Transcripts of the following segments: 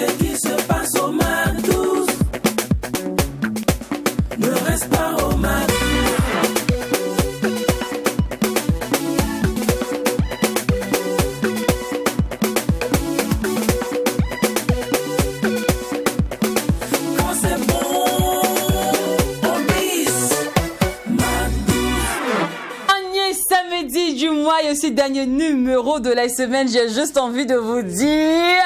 Ce qui se passe au MAC12 ne reste pas au MAC12. Quand c'est bon, on bise MAC12. Dernier samedi du mois et aussi dernier numéro de la semaine, j'ai juste envie de vous dire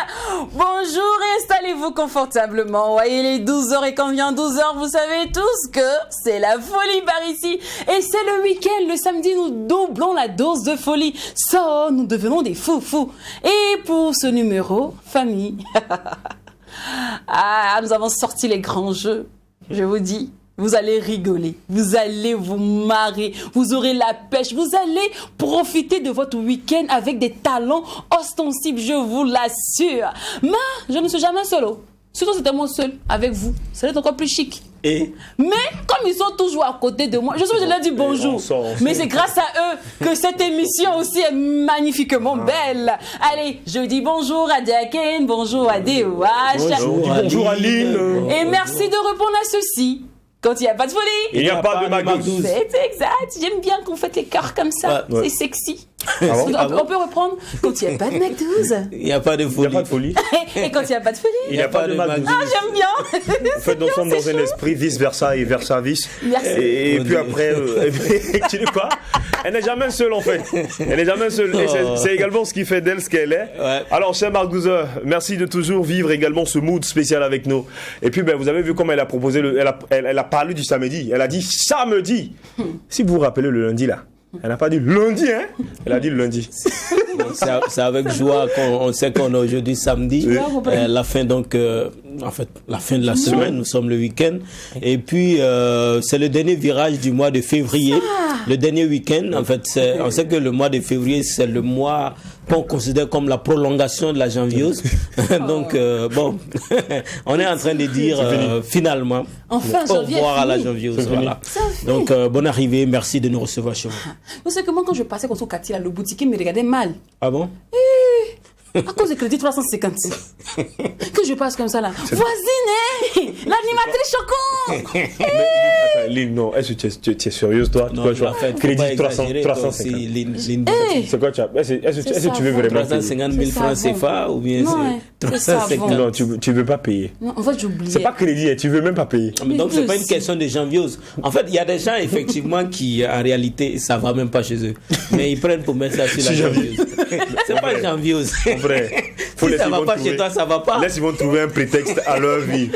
bonjour et installez-vous confortablement. Ouais, il est 12h et quand vient 12h, vous savez tous que c'est la folie par ici. Et c'est le week-end, le samedi, nous doublons la dose de folie. Ça, nous devenons des fous. Et pour ce numéro, famille, nous avons sorti les grands jeux. Je vous dis, vous allez rigoler, vous allez vous marrer, vous aurez la pêche, vous allez profiter de votre week-end avec des talents ostensibles, je vous l'assure. Mais je ne suis jamais solo. Surtout c'était moi seul avec vous. Ça va être encore plus chic. Et Mais comme ils sont toujours à côté de moi, je suis obligée de leur dire bonjour. Mais c'est grâce à eux que cette émission aussi est magnifiquement belle. Allez, je dis bonjour à Diaken, bonjour à DOH. bonjour Aline. Et merci de répondre à ceci. Quand il n'y a pas de folie, Il n'y a pas de MAC12. c'est exact. J'aime bien qu'on fait les cœurs comme ça. Ouais. C'est sexy. Ah On peut reprendre quand il n'y a pas de MAC12. Il n'y a pas de Il n'y folie. a pas de folie. Et quand il n'y a pas de folie. Il n'y a pas de MAC12. Ah, j'aime bien. En fait, nous sommes dans un esprit vice-versa et versa-vice. Merci. Et puis après, tu dis quoi? Elle n'est jamais seule en fait. Elle n'est jamais seule. Et c'est également ce qui fait d'elle ce qu'elle est. Ouais. Alors, cher Marc 12, merci de toujours vivre également ce mood spécial avec nous. Et puis, vous avez vu comment elle a proposé, elle a parlé du samedi. Elle a dit samedi. Si vous vous rappelez le lundi là. Elle n'a pas dit lundi, hein? Elle a dit le lundi. C'est avec joie qu'on sait qu'on est aujourd'hui samedi, la fin donc, en fait, la fin de la semaine, nous sommes le week-end. Et puis, c'est le dernier virage du mois de février, le dernier week-end. En fait, on sait que le mois de février, c'est le mois qu'on considère comme la prolongation de la janviose. Donc, bon, on est en train de dire finalement Enfin, au janvier revoir est à la fini. janviose. Voilà. Ça fait. Donc, bonne arrivée, merci de nous recevoir chez vous. Vous savez que moi, quand je passais contre Cathy, là, le boutiquier me regardait mal. Ah bon? À cause du crédit 350. Que je passe comme ça là. Voisine, hein? L'animatrice choquante. Attends, Lynn, non, est-ce que tu es sérieuse toi? Non, Quoi, tu vois, en fait, faut crédit pas 300, exagérer, toi 350. aussi, Lynn. C'est quoi tu as? Est-ce que tu veux vraiment payer? 350 000 francs CFA ou bien Non, c'est c'est ça, 350? bon. Non, tu veux pas payer. Non, en fait, j'oubliais. C'est pas crédit, tu veux même pas payer. Mais donc c'est Mais pas une aussi. question de janviose. En fait, il y a des gens effectivement qui en réalité ça va même pas chez eux. Mais ils prennent pour mettre ça sur la janviose. C'est pas janviose. En vrai, faut Si laisser ça va Yvonne pas trouver- chez toi, ça va pas. Laisse Yvonne trouver un prétexte à leur vie.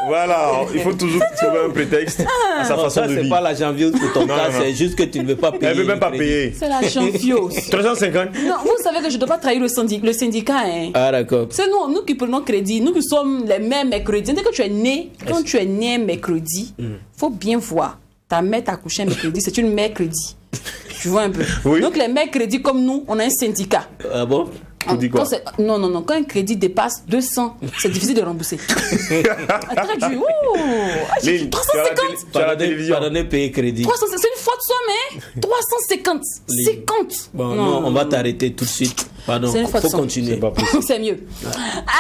Voilà, il faut toujours trouver un prétexte à sa Non, façon ça de c'est vivre. pas la janviose pour ton Non, cas, non, non. c'est juste que tu ne veux pas payer. Elle veut même pas le crédit. payer. C'est la janviose. 350. Non, vous savez que je ne dois pas trahir le syndicat. Hein. Ah d'accord. C'est nous qui prenons crédit, nous qui sommes les mêmes mercredis. Dès que tu es né, quand tu es né un mercredi, faut bien voir. Ta mère t'a accouché un mercredi, c'est une mercredi. Tu vois un peu. Oui. Donc les mercredis comme nous, on a un syndicat. Ah bon? Tu dis quoi? Non. Quand un crédit dépasse 200, c'est difficile de rembourser. Très dur. J'ai dit Lynn, 350. tu as la télévision. Pardonnez, payer crédit. 300, c'est une faute somme, hein? 350. 50. Bon, non, on va t'arrêter tout de suite. Pardon, C'est une faute faut somme. continuer. Pas possible. C'est mieux.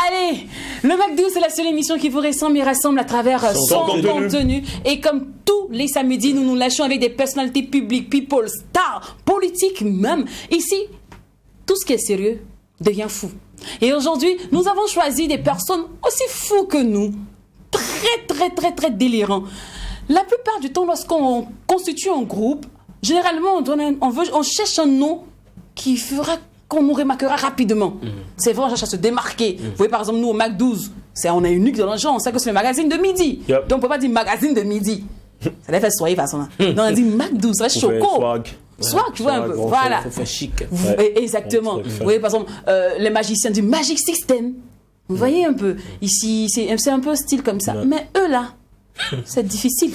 Allez, le MAC12, c'est la seule émission qui vous ressemble et rassemble à travers son contenu. Et comme tous les samedis, nous nous lâchons avec des personnalités publiques, people, stars, politiques même. Ici, tout ce qui est sérieux devient fou. Et aujourd'hui, nous avons choisi des personnes aussi fous que nous. Très délirants. La plupart du temps, lorsqu'on constitue un groupe, généralement, on cherche un nom qui fera qu'on nous remarquera rapidement. C'est vrai, on cherche à se démarquer. Vous voyez, par exemple, nous, au MAC12, on est unique dans le genre, on sait que c'est le magazine de midi. Yep. Donc, on ne peut pas dire magazine de midi. Ça va faire soirée, de toute façon. Donc, on dit MAC12, ça va être On fait choco. swag. Swag, tu vois un peu. Swag, Voilà. Faut faire chic. Exactement. Ouais, Vous voyez, par exemple, les magiciens du Magic System. Vous voyez un peu. Ici, c'est un peu style comme ça. Mais eux, là, c'est difficile.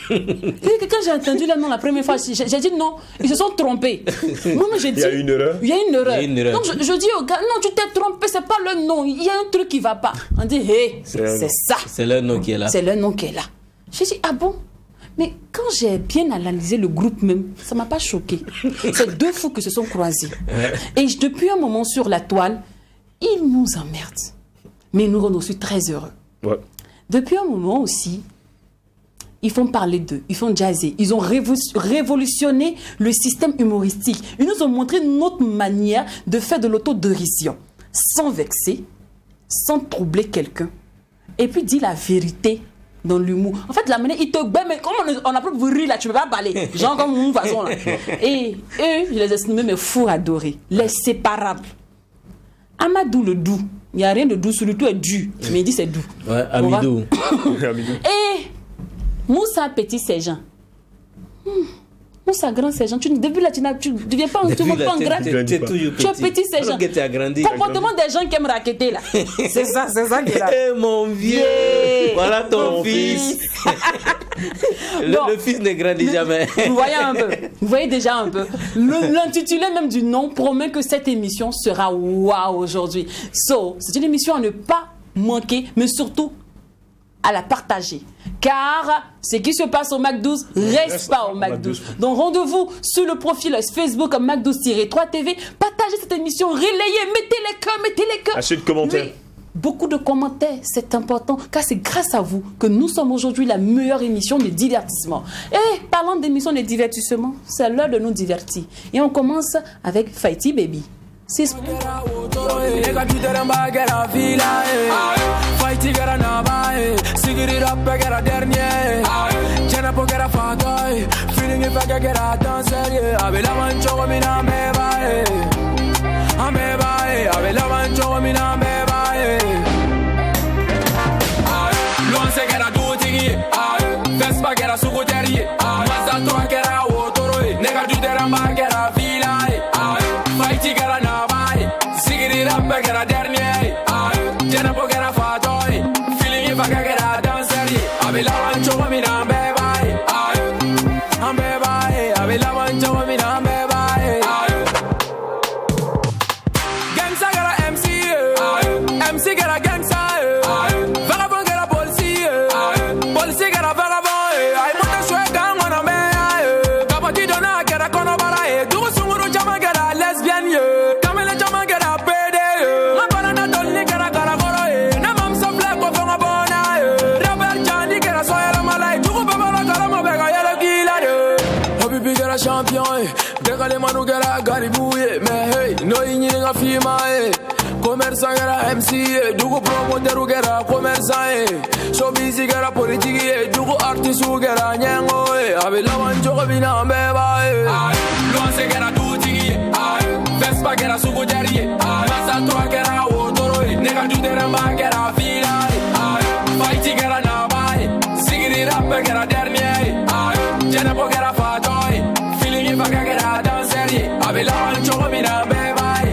Quand j'ai entendu le nom la première fois, j'ai dit non, ils se sont trompés. Non, j'ai dit. Il y a une erreur. Il y a une erreur. Il y a une erreur. Donc je dis au gars, non, tu t'es trompé, c'est pas le nom. Il y a un truc qui va pas. On dit, hé, c'est ça. C'est leur nom qui est là. C'est le nom qui est là. J'ai dit, ah bon? Mais quand j'ai bien analysé le groupe même, ça m'a pas choqué. C'est deux fous qui se sont croisés. Et depuis un moment sur la toile, ils nous emmerdent. mais ils nous rendent aussi très heureux. Ouais. Depuis un moment aussi, ils font parler d'eux, ils font jazzer, ils ont révolutionné le système humoristique. Ils nous ont montré notre manière de faire de l'autodérision, sans vexer, sans troubler quelqu'un. Et puis dire la vérité dans l'humour. En fait, la manière, ils te battent, mais comme on a plus de rire là, tu peux pas parler. Genre comme une façon là. Et eux, je les ai nommés mes fous adorés, les séparables. Amadou le doux. Il n'y a rien de doux sur lui, tout est dû. Mais il dit c'est doux. Ouais, Amidou. Et Moussa Petit Sergent. Moussa Grand Sergent. Depuis là, tu ne deviens pas un grand. Tu es toujours petit. Tu es Petit Sergent. Tu as grandi. Comportement des gens qui aiment raqueter là. C'est ça qui est là. Eh mon vieux. Yeah. Voilà ton fils. Le fils ne grandit jamais. Vous voyez un peu. Vous voyez déjà un peu. L'intitulé même du nom promet que cette émission sera waouh aujourd'hui. C'est une émission à ne pas manquer, mais surtout à la partager. Car ce qui se passe au Mac 12 reste pas au Mac 12. Donc rendez-vous sur le profil Facebook Mac 12-3 TV. Partagez cette émission, relayez, mettez les cœurs. Assez de commentaires. Oui, beaucoup de commentaires, c'est important. Car c'est grâce à vous que nous sommes aujourd'hui la meilleure émission de divertissement. Et parlant d'émission de divertissement, c'est l'heure de nous divertir. Et on commence avec Fighty Baby. C'est champion, décalé manu gara garibouye, mais hey, no yini nga fima, commerçant gara MC, dugu promoteur gara commerçant, showbiz gara politique, dugu artiste gara nyango, avec la manjo bina mbeba, loin gara doutigi, Vespa gara sugo derrière, massa toi gara otoro, nega du deramba gara vila, fighting gara nabai, sigiri rap gara dernier, jenabo gara fatoy. Bagagera danserie, avec la mancho mina bebae,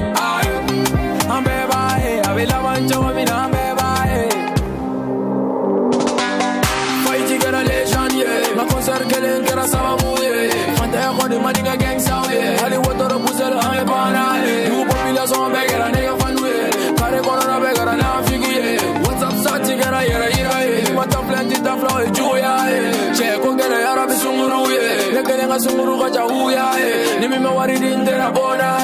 am bebae, avec la mancho mina bebae. Fighty gara légende, ma concert kelen gara samamouye, fanta ko de maniga gang sawe, ali wotoro busel ame bana, du population begara nega fanwe, kare corona begara na figuye, what's up sati gara yera yera, ma top plenty ta flow juya, che ko gara yara bisumuruye. Nga sunguru kwa chauya Nimi mewaridi ntera bona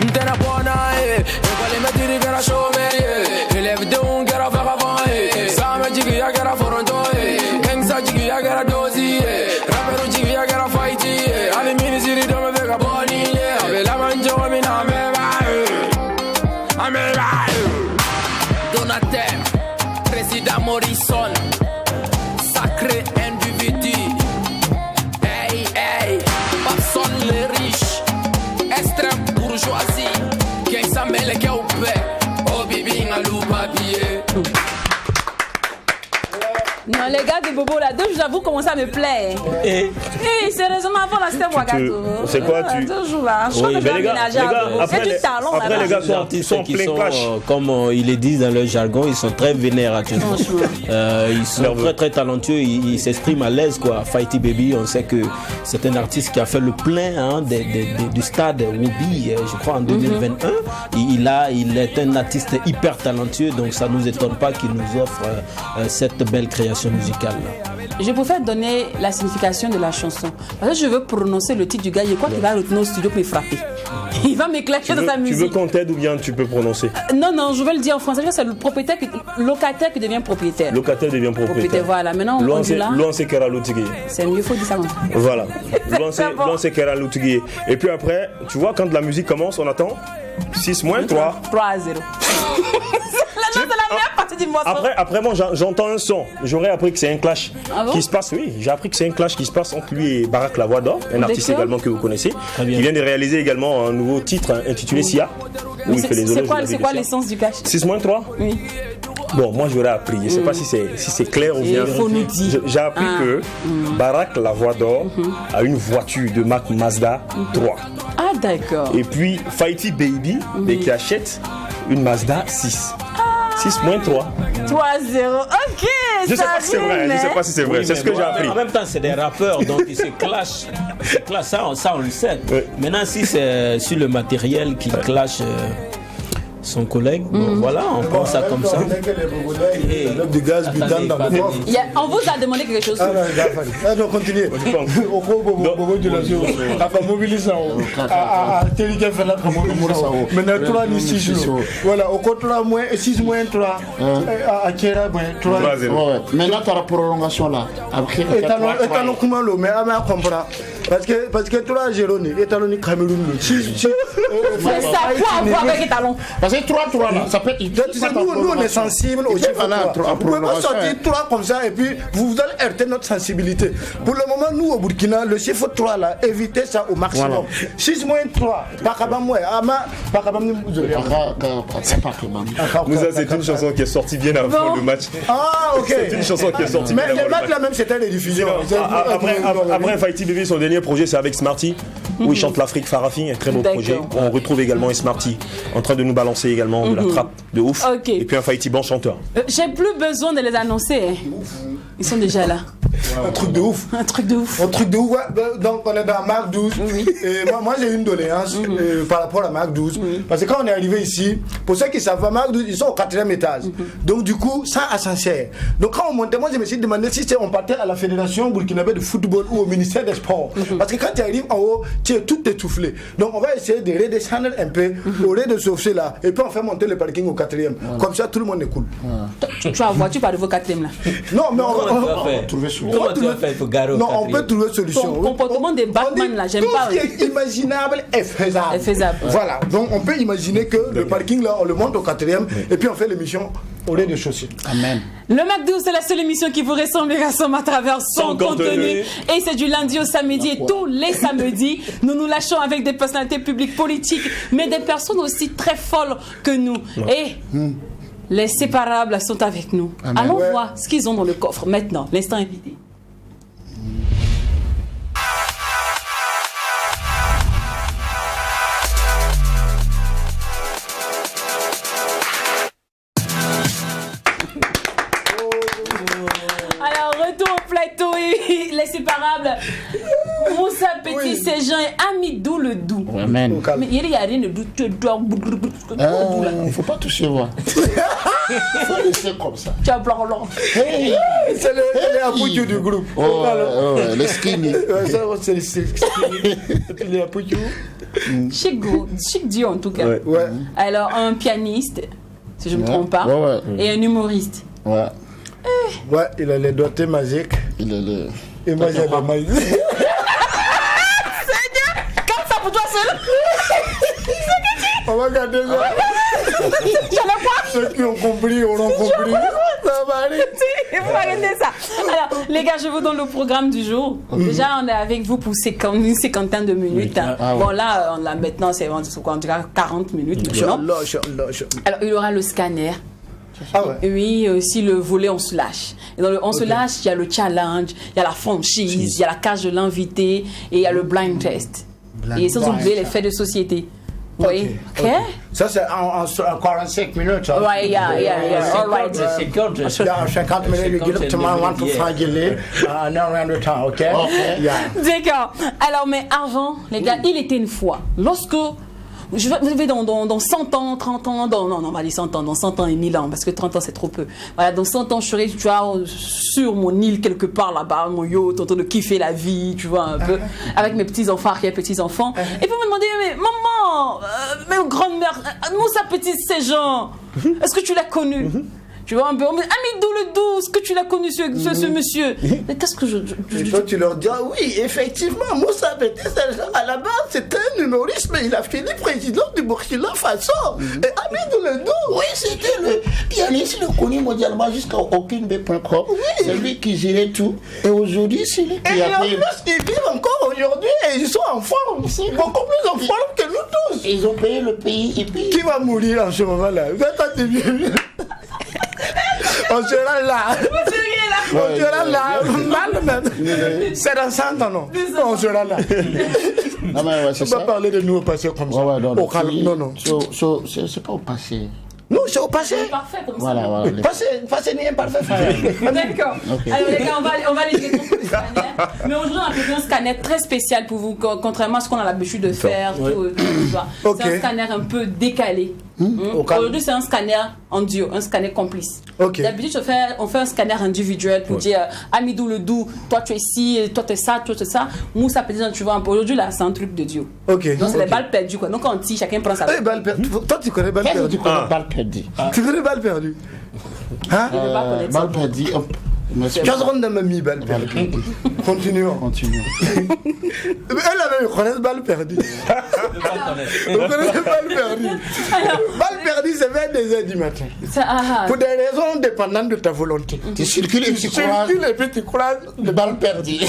Ntera bona Ekale metiri kera shome Eleve de un kera vagabond Same jigi ya kera foronto Gangsta jigi ya kera dozi Rapero jigi ya kera fighty Ali mini siri dome vega boni Ave la manjo mina meba Ameba Donateur Président Morrison Sacré individu les riches, extrême bourgeoisie, qui s'en mêle qui au paix, oh bibi à l'eau papier. Non, les gars de Bobo là, deux, j'avoue, comment ça me plaît. Sérieusement, avant là, c'était Ouagadougou. C'est quoi tu. Toujours là. Je crois que je vais aménager un peu. C'est du talent là. Après, les gars sont plein clash. Comme ils le disent dans leur jargon, ils sont très vénérateurs. Ils sont très très talentueux. Ils s'expriment à l'aise quoi. Fighty Baby, on sait que c'est un artiste qui a fait le plein du stade Woubi, je crois en 2021. Il est un artiste hyper talentueux, donc ça nous étonne pas qu'il nous offre cette belle création musicale. Je préfère donner la signification de la chanson. Parce que je veux prononcer le titre du gars. Je crois qu'il va retourner au studio pour me frapper. Il va m'éclater dans sa musique. Tu veux qu'on t'aide ou bien tu peux prononcer? Non, je veux le dire en français. C'est le locataire qui devient propriétaire. Locataire devient propriétaire. Voilà. Maintenant, on dit là. C'est mieux, il faut dire ça comme ça. Voilà. L'on kera l'outigé. Et puis après, tu vois, quand la musique commence, on attend 6 moins 3. 3 à 0. C'est la meilleure partie du morceau. Après moi, j'entends un son. J'aurais appris que c'est un clash qui se passe. Oui, j'ai appris que c'est un clash qui se passe entre lui et Barack La Voix d'Or, un artiste également que vous connaissez, qui vient de réaliser également un nouveau titre intitulé Sia. C'est quoi l'essence du clash? 6 moins 3. Oui. Bon, moi j'aurais appris, je ne sais pas si c'est clair ou bien. J'ai appris que Barack La Voix d'Or a une voiture de marque Mazda 3. Ah d'accord. Et puis Fighty Baby qui achète une Mazda 6. 6 moins 3. 3-0. Ok. Je ne sais pas si c'est vrai. Je sais pas si c'est vrai. C'est ce que j'ai appris. En même temps, c'est des rappeurs, donc ils se clashent. Ça, on le sait. Oui. Maintenant, si c'est sur le matériel qui clash son collègue, bon, voilà, on prend ça comme ça. Du gaz, butane dans le coffre. On vous a demandé quelque chose. Non, continuez. Maintenant, 3 ni 6 jours. Voilà, au compte 3 moins 6 moins 3. À Kera, 3. Maintenant, tu as la prolongation là. Après, étalon comment le mais à comprendre. Parce que 3 Jérôme, étalon Cameroun. C'est ça, quoi avoir avec étalon? Parce que 3 là, ça peut être. Nous, on est sensible au chiffre 3. Vous ne pouvez pas sortir 3 comme ça et puis vous allez heurter notre sensibilité. Pour le moment, nous au Burkina, le chiffre 3 là, évitez ça au maximum. 6 moins 3, Moussa, c'est une chanson qui est sortie bien avant le match. Ah, ok. C'est une chanson qui est sortie bien avant le match. Mais le match là même, c'était les diffusions. Après Fighty Baby, son dernier projet, c'est avec Smarty, où il chante l'Afrique Farafi, un très beau projet. On retrouve également Smarty en train de nous balancer également de la trappe de ouf. Et puis un Fighty bon chanteur. J'ai plus besoin de les annoncer. Ils sont déjà là. Un truc de ouf. Un truc de ouf. Un truc de ouf. Donc on est dans Marc 12. Et moi j'ai une doléance par rapport à Marc 12. Parce que quand on est arrivé ici, pour ceux qui savent pas, Marc 12, ils sont au 4e étage. Donc du coup, sans ascenseur. Donc quand on montait, moi je me suis demandé si on partait à la Fédération burkinabé de football ou au ministère des Sports. Parce que quand tu arrives en haut, tu es tout étoufflé. Donc on va essayer de redescendre un peu au rez-de-chaussée là. Et puis on fait monter le parking au 4e. Comme ça tout le monde est cool. Tu as voiture par le 4e là? Non, mais on va trouver solution. Comment tu vas faire pour garer au 4e? Non, on peut trouver solution. Ton comportement des Batman là, j'aime pas. Tout ce qui est imaginable est faisable. Voilà, donc on peut imaginer que le parking là, on le monte au 4e et puis on fait l'émission au rez-de-chaussée. Amen. Le McDo, c'est la seule émission qui vous ressemble et rassemble à travers son contenu. Et c'est du lundi au samedi. Et tous les samedis, nous nous lâchons avec des personnalités publiques politiques, mais des personnes aussi très folles que nous. Et les séparables sont avec nous. Amen. Allons voir ce qu'ils ont dans le coffre maintenant. L'instant invité. Alors, retour au plateau et les séparables. Moussa Petit Séjean et Amidou le Doux. Amen. Mais il n'y a rien de doux. Tu dois. Il ne faut pas toucher moi. Il faut laisser comme ça. Tu as blanc blanc. C'est les apouilles du groupe. Les skinny. C'est les skinny. Les apouilles. Chic Dieu en tout cas. Ouais. Alors, un pianiste, si je ne me trompe pas, et un humoriste. Ouais. Ouais, il a les doigtés magiques. Il a les. Et moi j'ai les magiques. Seigneur, comme ça pour toi seul. On va garder ça. Ceux qui ont compris auront compris. Ça va aller. Il faut arrêter ça. Alors, les gars, je vous donne le programme du jour. Déjà, on est avec vous pour une cinquantaine de minutes. Hein. Bon, là, maintenant, c'est quoi, on dirait 40 minutes. Alors, il y aura le scanner. Ah ouais. Oui, aussi le volet on se lâche. Et dans le on se lâche, il y a le challenge, il y a la franchise, il y a la cage de l'invité et il y a le blind test. Et sans oublier les faits de société. Oui, ok. Ça c'est en 45 minutes. Ouais, yeah. All right. 50 minutes, you get to my one to fragile, no round the time, ok? D'accord. Alors, mais avant, les gars, il était une fois, lorsque je vais dans 100 ans, 30 ans, non, on va dire 100 ans, dans 100 ans et 1000 ans, parce que 30 ans c'est trop peu. Voilà, dans 100 ans, je serai, tu vois, sur mon île quelque part là-bas, mon yacht, en train de kiffer la vie, tu vois, un peu, avec mes petits-enfants, arrière-petits-enfants. Et puis vous me demandez, mais maman, mais grand-mère, Moussa Petit, ces gens, est-ce que tu l'as connu? Tu vois un peu, Amidou le Doux, est-ce que tu l'as connu ce monsieur? Mais qu'est-ce que Et toi, tu leur dis, ah oui, effectivement, Moussa Petit, à la base, c'était un humoriste, mais il a fini président du Burkina Faso. Et Amidou le Doux. Oui, c'était le pianiste, le connu mondialement jusqu'à aucune B.com. Oui. C'est lui qui gérait tout. Et aujourd'hui, c'est lui qui a fait. Et en plus, ils vivent encore aujourd'hui et ils sont en forme. C'est beaucoup plus en forme que nous tous. Ils ont payé le pays et puis. Qui va mourir en ce moment-là? On sera là. On sera là. Mal même. C'est dans 100 ans, non? On sera là. Non, mais ouais, c'est ça. On va parler de nous au passé comme ça. Ouais, au calme. Non. C'est pas au passé. Non, c'est au passé. C'est parfait comme Voilà, ça. voilà. Passé n'est imparfait. D'accord. Okay. Alors les gars, on va les découvrir le scanner. Mais aujourd'hui, on a prévu un scanner très spécial pour vous, contrairement à ce qu'on a l'habitude de faire. C'est un scanner un peu décalé. Aujourd'hui, c'est un scanner en duo, un scanner complice. D'habitude, on fait un scanner individuel pour dire Amidou le Doux, toi tu es ci, toi tu es ça, toi tu es ça. Moussa Petit, tu vois un peu. Aujourd'hui, là, c'est un truc de duo. Donc, c'est les balles perdues, quoi. Donc, on tire, chacun prend sa balle. Balles perdues. Toi, tu connais balles perdues. Tu connais balle perdue. Tu connais balles perdues. Hein? Balle perdue. Tu as rendu dans ma mi balle perdue. Continuons. Elle avait connaît balle perdue. Vous connaissez balle perdue. Balle perdue, c'est vers 2h du matin. Pour des raisons dépendantes de ta volonté. Tu circules et tu croises de balle perdue.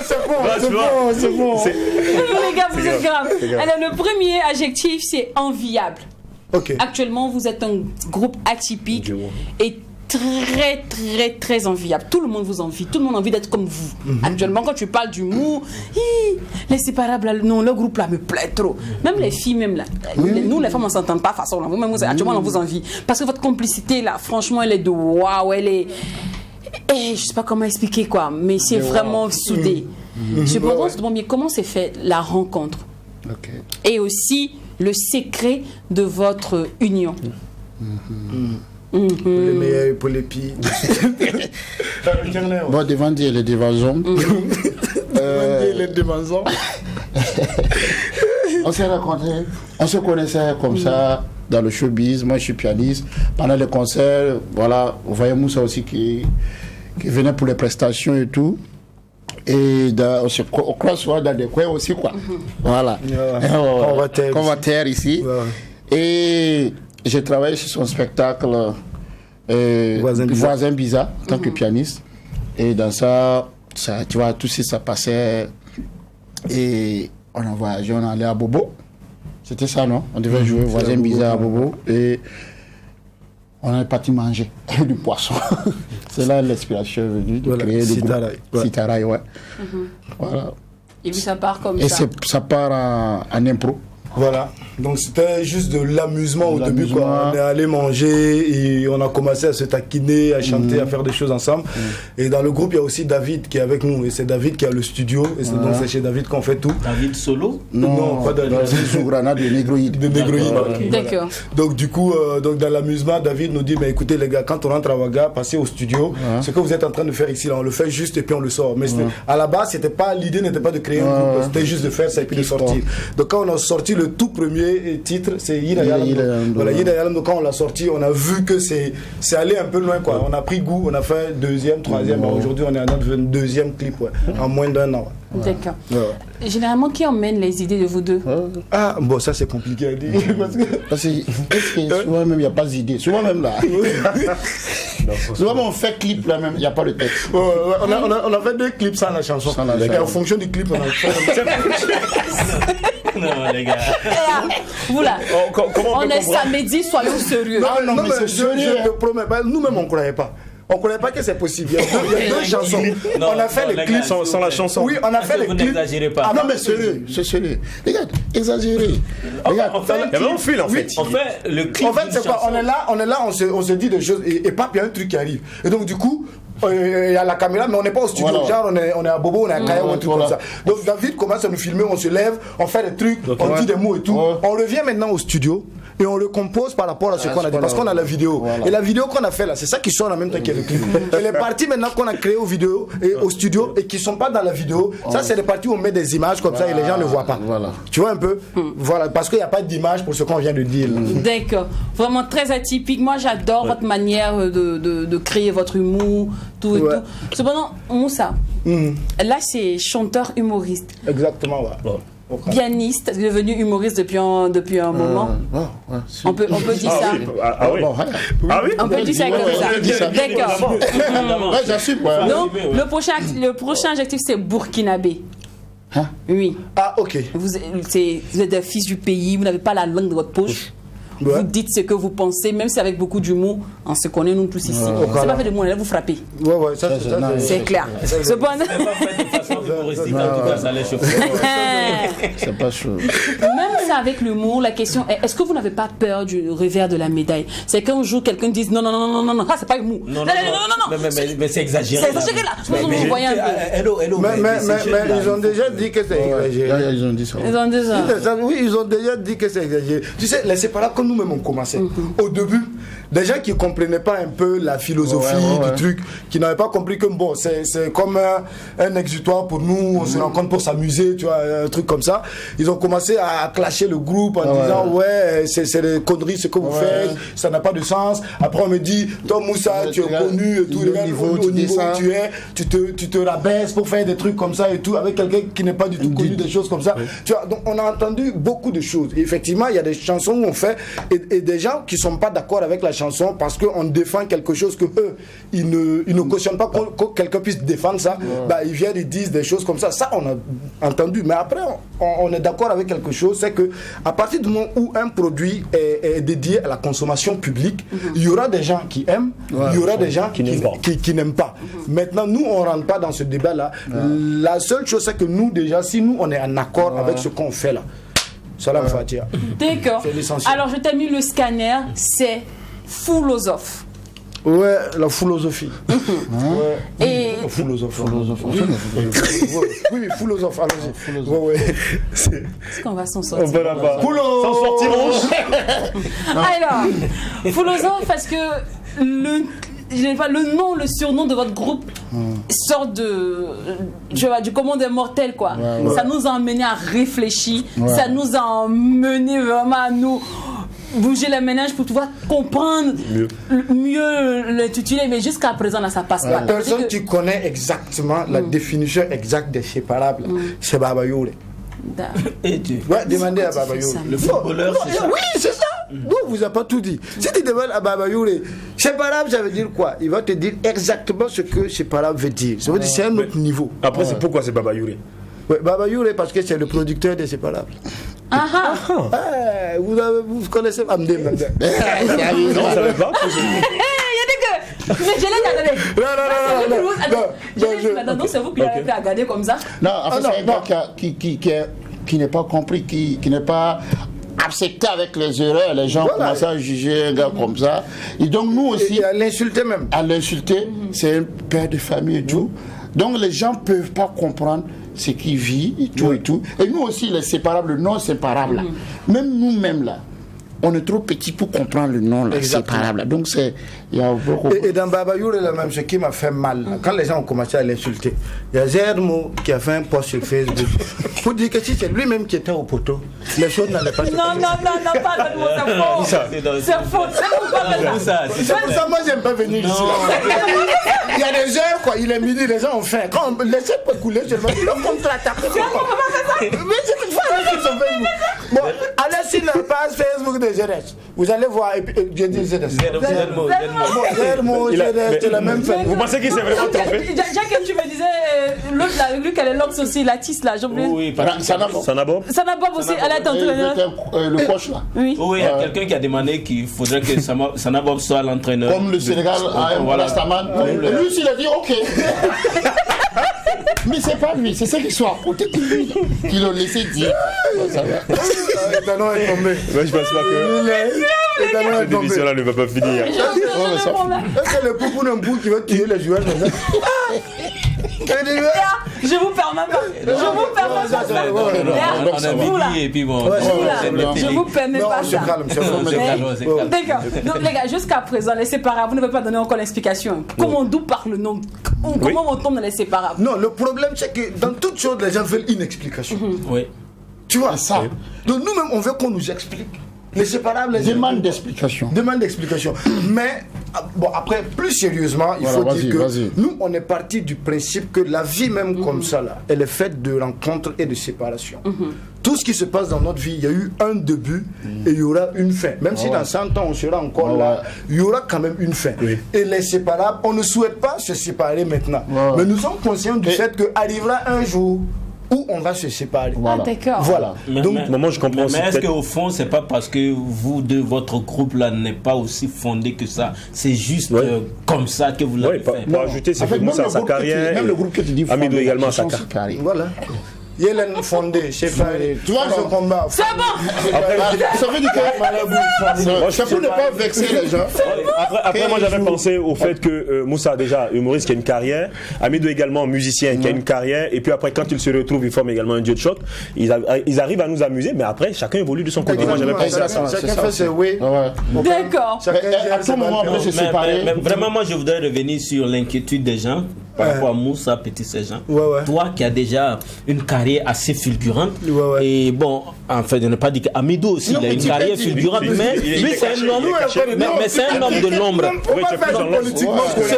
C'est bon. Les gars, vous êtes graves. Alors, le premier adjectif, c'est enviable. Actuellement, vous êtes un groupe atypique et très, très, très enviable. Tout le monde vous envie. Tout le monde a envie d'être comme vous. Actuellement, quand tu parles d'humour, les séparables, non, le groupe là me plaît trop. Même les filles, même là. Nous, les femmes, on s'entend pas façon. Vous-même, actuellement, on vous envie. Parce que votre complicité là, franchement, elle est de waouh, elle est. Je sais pas comment expliquer quoi, mais c'est vraiment soudé. Je me demande comment s'est fait la rencontre. Et aussi le secret de votre union. Pour les meilleurs, pour les pires. Bon, devant Dieu, les dévasions. Les dévasions. On s'est rencontrés, on se connaissait comme ça dans le showbiz. Moi, je suis pianiste. Pendant les concerts, voilà, vous voyez Moussa aussi qui venait pour les prestations et tout. Et on se croise souvent dans des coins aussi, quoi. Voilà. Convateur ici. Et j'ai travaillé sur son spectacle Voisin Bizarre, en tant que pianiste. Et dans ça, tu vois, tout ça passait. Et on a voyagé, on allait à Bobo. C'était ça, non? On devait jouer Voisin Bizarre à Bobo. Et on est parti manger du poisson. C'est là l'inspiration est venue de créer le groupe Sitaraï, ouais. Voilà. Et puis ça part comme ça. Et ça part en impro. Voilà. Donc c'était juste de l'amusement au début, quoi. On est allé manger et on a commencé à se taquiner, à chanter, à faire des choses ensemble. Et dans le groupe, il y a aussi David qui est avec nous. Et c'est David qui a le studio. Et donc c'est chez David qu'on fait tout. David solo? Non, pas David. David Sougrana de Negroïde. D'accord. Donc du coup, dans l'amusement, David nous dit, mais écoutez les gars, quand on rentre à Ouaga, passez au studio. Ce que vous êtes en train de faire ici, là, on le fait juste et puis on le sort. Mais à la base, l'idée n'était pas de créer un groupe. C'était juste de faire ça et puis de sortir. Donc quand on a sorti le tout premier titre, c'est Yida Yalam. Voilà, Yida Yalam. Donc quand on l'a sorti, on a vu que c'est allé un peu loin, quoi. On a pris goût, on a fait deuxième, troisième. Aujourd'hui, on est à notre deuxième clip, en moins d'un an. D'accord. Généralement, qui emmène les idées de vous deux? Ah, bon, ça c'est compliqué à dire. Parce que souvent même, il n'y a pas d'idée. Souvent même là. Souvent on fait clip là même, il n'y a pas le texte. On a fait 2 clips sans la chanson. Et en fonction du clip, on a fait. Non, les gars. Vous là, on est samedi, soyons sérieux. Non, mais c'est sérieux. Je te promets, nous-mêmes on ne croyait pas. On ne croyait pas que c'est possible. Il y a 2 chansons. On a fait les clips sans la chanson. Oui, on a fait les clips. Vous n'exagérez pas. Ah non, mais sérieux, c'est sérieux. Regarde, exagéré. Regarde, il y avait un fil en fait. On fait le clip. En fait, c'est quoi? On est là, on se dit des choses. Et pap, il y a un truc qui arrive. Et donc, du coup, il y a la caméra, mais on n'est pas au studio. Voilà. Genre, on est à Bobo, on est à Kaya ou un truc voilà. comme ça. Donc David commence à nous filmer, on se lève, on fait des trucs, on dit des mots et tout. Ouais. On revient maintenant au studio et on le compose par rapport à ce qu'on a dit. Parce qu'on a la vidéo. Voilà. Et la vidéo qu'on a fait là, c'est ça qui sort en même temps que le clip. Et les parties maintenant qu'on a créées au studio et qui sont pas dans la vidéo, ça c'est les parties où on met des images comme ça et les gens ne voient pas. Voilà. Tu vois un peu? Voilà, parce qu'il n'y a pas d'image pour ce qu'on vient de dire. D'accord. Vraiment très atypique. Moi, j'adore votre manière de créer votre humour, tout et tout. Cependant, Moussa, là, c'est chanteur humoriste. Exactement, ouais. Pianiste, devenu humoriste depuis un moment. On peut dire ça. Ah oui. Ah oui. On peut dire ça comme ça. D'accord. Ouais, j'assume. Ouais. Donc, le prochain adjectif, c'est burkinabé. Hein? Oui. Ah, ok. Vous êtes un fils du pays, vous n'avez pas la langue de votre poche. Ouais. Vous dites ce que vous pensez, même si avec beaucoup d'humour, on se connaît nous tous ici. C'est pas fait de mots, là vous frappez. Ouais, ça, c'est clair. Cependant, C'est pas chaud. même ça avec l'humour, la question est, est-ce que vous n'avez pas peur du revers de la médaille? C'est qu'un jour quelqu'un dise non, ça c'est pas humour. Non. Mais c'est exagéré. C'est exagéré là. Vous voyez un peu. Mais ils ont déjà dit que c'est exagéré. Ils ont dit ça. Ils ont dit ça. Oui, ils ont déjà dit que c'est exagéré. Tu sais, les séparables, comme nous-mêmes on commençait. Au début, des gens qui ne comprenaient pas un peu la philosophie du truc, qui n'avaient pas compris que bon, c'est comme un exutoire pour nous, on se rencontre pour s'amuser, tu vois, un truc comme ça. Ils ont commencé à clasher le groupe en disant c'est des conneries ce que vous faites, ça n'a pas de sens. Après on me dit, toi Moussa, tu es connu et tout, au niveau où tu es, tu te rabaisses pour faire des trucs comme ça et tout, avec quelqu'un qui n'est pas du tout connu, des choses comme ça. Tu vois, donc on a entendu beaucoup de choses. Et effectivement, il y a des chansons où on fait et des gens qui sont pas d'accord avec la chanson parce qu'on défend quelque chose que eux ils ne cautionnent pas que quelqu'un puisse défendre ça. Bah, ils viennent, ils disent des choses comme ça. Ça on a entendu, mais après on est d'accord avec quelque chose, c'est que à partir du moment où un produit est dédié à la consommation publique, il y aura des gens qui aiment, il y aura des gens qui n'aiment pas. Maintenant nous on rentre pas dans ce débat là. La seule chose c'est que nous déjà, si nous on est en accord avec ce qu'on fait là, Salam Fatia. D'accord. C'est l'essentiel. Alors je t'ai mis le scanner, c'est philosophe. Ouais, la philosophie. Et Philosophe. Oui, philosophe, allons-y. est-ce qu'on va s'en sortir? S'en sortirons. Alors, philosophe parce que le nom, le surnom de votre groupe sort du commun des mortels, quoi. Ça nous a emmené à réfléchir, ça nous a emmené vraiment à nous bouger les ménages pour pouvoir comprendre mieux l'intitulé, mais jusqu'à présent là ça passe pas. La personne qui connaît exactement la définition exacte des séparables, c'est Baba Youle. Et tu demandez à Baba Youle. Le footballeur, c'est ça. Oui, c'est ça. Nous, vous a pas tout dit. Si tu demandes à Baba Youle, séparable, ça veut dire quoi? Il va te dire exactement ce que séparable veut dire. Ça veut dire c'est un autre niveau. Après, c'est pourquoi c'est Baba Youle? Ouais, Baba Youle parce que c'est le producteur des séparables. Vous connaissez Amdem? Non, ça savais pas. Mais je l'ai gardé. Non, c'est vous qui l'avez fait à garder comme ça. Non, en fait, c'est un gars qui n'est pas compris, qui n'est pas accepté avec les erreurs. Les gens commencent à juger un gars comme ça. Et donc, nous aussi. Et à l'insulter même. À l'insulter, c'est un père de famille et tout. Donc, les gens ne peuvent pas comprendre ce qu'il vit et tout et tout. Et nous aussi, les séparables, non séparables, là. Même nous-mêmes, là. On est trop petit pour comprendre le nom là, séparable. Donc il y a beaucoup. Et dans Baba Youle, la même chose qui m'a fait mal. Quand les gens ont commencé à l'insulter, il y a Zermo qui a fait un post sur Facebook pour dire que si c'est lui-même qui était au poteau, les choses n'allaient pas se passer. Non, pas de moi, c'est faux. C'est pour ça moi j'aime pas venir ici. Il y a des heures quoi, il est midi, les gens ont faim. Quand on laisse pas couler, je vais le contre-attaque. Mais c'est une fois sur Facebook. Bon, allez sur la page Facebook de Jeunesse. Vous allez voir, et puis, je dis Jeunesse. Zermo, Jeunesse, c'est la même fête. Vous pensez qu'il s'est vraiment trompé? Jacques, tu me disais, l'autre là, lui qui a les locks aussi, l'artiste là, j'ai oublié. Oui, Sanabob aussi, elle est entraîneur. Le coach là. Oui, il y a quelqu'un qui a demandé qu'il faudrait que Sanabob soit l'entraîneur. Comme le Sénégal a un Rastaman. Lui, il a dit OK. Mais c'est pas lui, c'est ceux qui sont à côté de lui qui l'ont laissé dire. Ça va. Non, il est tombé. Je pense pas que. Cette émission-là ne va pas finir. Est-ce que le poupou d'un bout qui va tuer les joueurs maintenant? Je vous permets pas. On a midi et puis bon. Je vous permets pas ça. D'accord. Donc les gars, jusqu'à présent, les séparables, vous ne pouvez pas donner encore l'explication. D'où part le nom? Comment on tombe dans les séparables? Non, le problème c'est que dans toutes choses, les gens veulent une explication. Oui. Tu vois ça. Donc nous-mêmes, on veut qu'on nous explique. Les séparables, demande d'explication. Demande d'explication. Mais, bon, après, plus sérieusement, il faut dire que nous, on est parti du principe que la vie même comme ça, là, elle est faite de rencontres et de séparations. Tout ce qui se passe dans notre vie, il y a eu un début et il y aura une fin. Même si dans 100 ans, on sera encore là, il y aura quand même une fin. Et les séparables, on ne souhaite pas se séparer maintenant. Mais nous sommes conscients du fait qu'arrivera un jour où on va se séparer. Ah, d'accord. Voilà. Donc, moment, je comprends. Mais est-ce qu'au fond, c'est pas parce que vous, de votre groupe-là, n'est pas aussi fondé que ça? C'est juste comme ça que vous l'avez fait. Pour ajouter, c'est que Moussa, sa carrière. Même le groupe que tu dis, Amidou également, sa carrière. Voilà. Yélène fondé, c'est fait. Tu vois ce combat. C'est bon. Ça veut dire que ça pour ne pas vexer les gens. Après moi, j'avais pensé au fait que Moussa, déjà, humoriste qui a une carrière, Amidou également, musicien qui a une carrière, et puis après, quand ils se retrouvent, ils forment également un duo de choc. Ils arrivent à nous amuser, mais après, chacun évolue de son côté. Moi, j'avais pensé à ça. Chacun fait ses oui. D'accord. À tout moment, après se séparer. Mais vraiment, moi, je voudrais revenir sur l'inquiétude des gens par rapport à Moussa Petit Sergent. Toi qui as déjà une carrière assez fulgurante. Et bon, en fait, je ne pas dire qu'Amidou aussi, il a une carrière fulgurante, mais lui, c'est un homme. Mais c'est un homme de l'ombre.